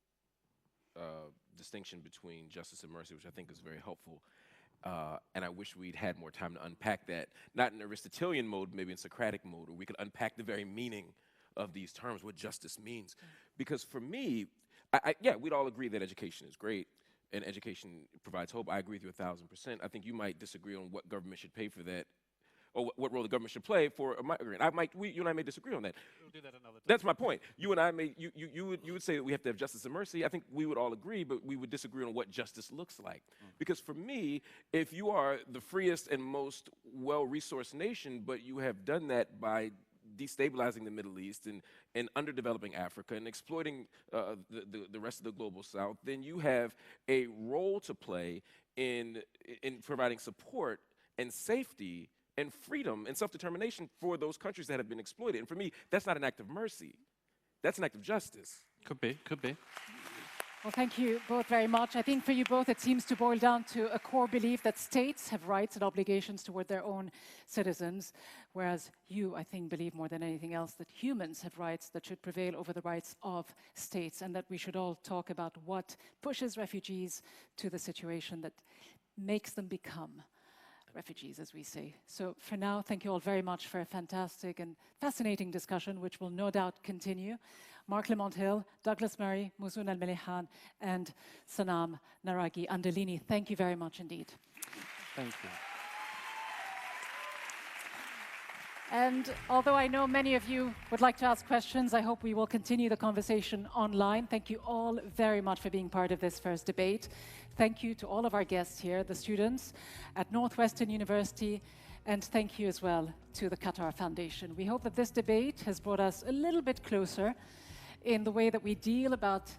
Speaker 10: distinction between justice and mercy, which I think is very helpful. And I wish we'd had more time to unpack that, not in Aristotelian mode, maybe in Socratic mode, where we could unpack the very meaning of these terms, what justice means. Because for me, yeah, we'd all agree that education is great and education provides hope. I agree with you 1,000%. I think you might disagree on what government should pay for that, or what role the government should play for a migrant. You and I may disagree on that.
Speaker 12: We'll do that another time.
Speaker 10: That's my point. You and I may, you would say that we have to have justice and mercy. I think we would all agree, but we would disagree on what justice looks like. Because for me, if you are the freest and most well-resourced nation, but you have done that by destabilizing the Middle East and underdeveloping Africa and exploiting the rest of the global South, then you have a role to play in providing support and safety and freedom and self-determination for those countries that have been exploited. And for me, that's not an act of mercy. That's an act of justice.
Speaker 12: Could be, could be.
Speaker 7: Well, thank you both very much. I think for you both, it seems to boil down to a core belief that states have rights and obligations toward their own citizens, whereas you, I think, believe more than anything else that humans have rights that should prevail over the rights of states, and that we should all talk about what pushes refugees to the situation that makes them become refugees, as we say. So for now, thank you all very much for a fantastic and fascinating discussion, which will no doubt continue. Marc Lamont Hill, Douglas Murray, Muzoon Almellehan, and Sanam Naraghi-Anderlini, thank you very much indeed.
Speaker 12: Thank you.
Speaker 7: And although I know many of you would like to ask questions, I hope we will continue the conversation online. Thank you all very much for being part of this first debate. Thank you to all of our guests here, the students at Northwestern University, and thank you as well to the Qatar Foundation. We hope that this debate has brought us a little bit closer in the way that we deal with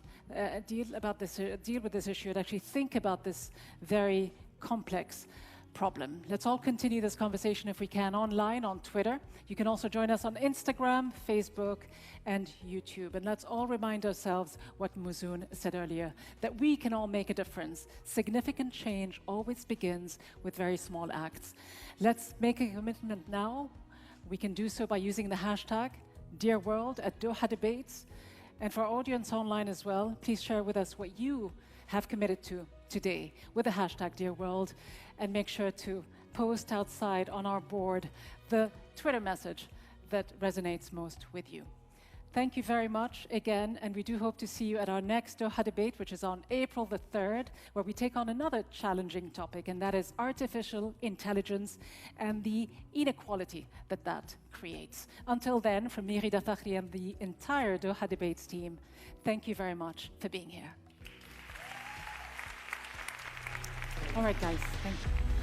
Speaker 7: this issue and actually think about this very complex problem. Let's all continue this conversation if we can online on Twitter. You can also join us on Instagram, Facebook, and YouTube. And let's all remind ourselves what Muzoon said earlier, that we can all make a difference. Significant change always begins with very small acts. Let's make a commitment now. We can do so by using the hashtag #DearWorld at Doha Debates. And for our audience online as well, please share with us what you have committed to today with the hashtag #DearWorld, and make sure to post outside on our board the Twitter message that resonates most with you. Thank you very much again, and we do hope to see you at our next Doha debate, which is on April the 3rd, where we take on another challenging topic, and that is artificial intelligence and the inequality that that creates. Until then, from me, Ghida Fakhry, and the entire Doha Debates team, thank you very much for being here. All right, guys, thank you.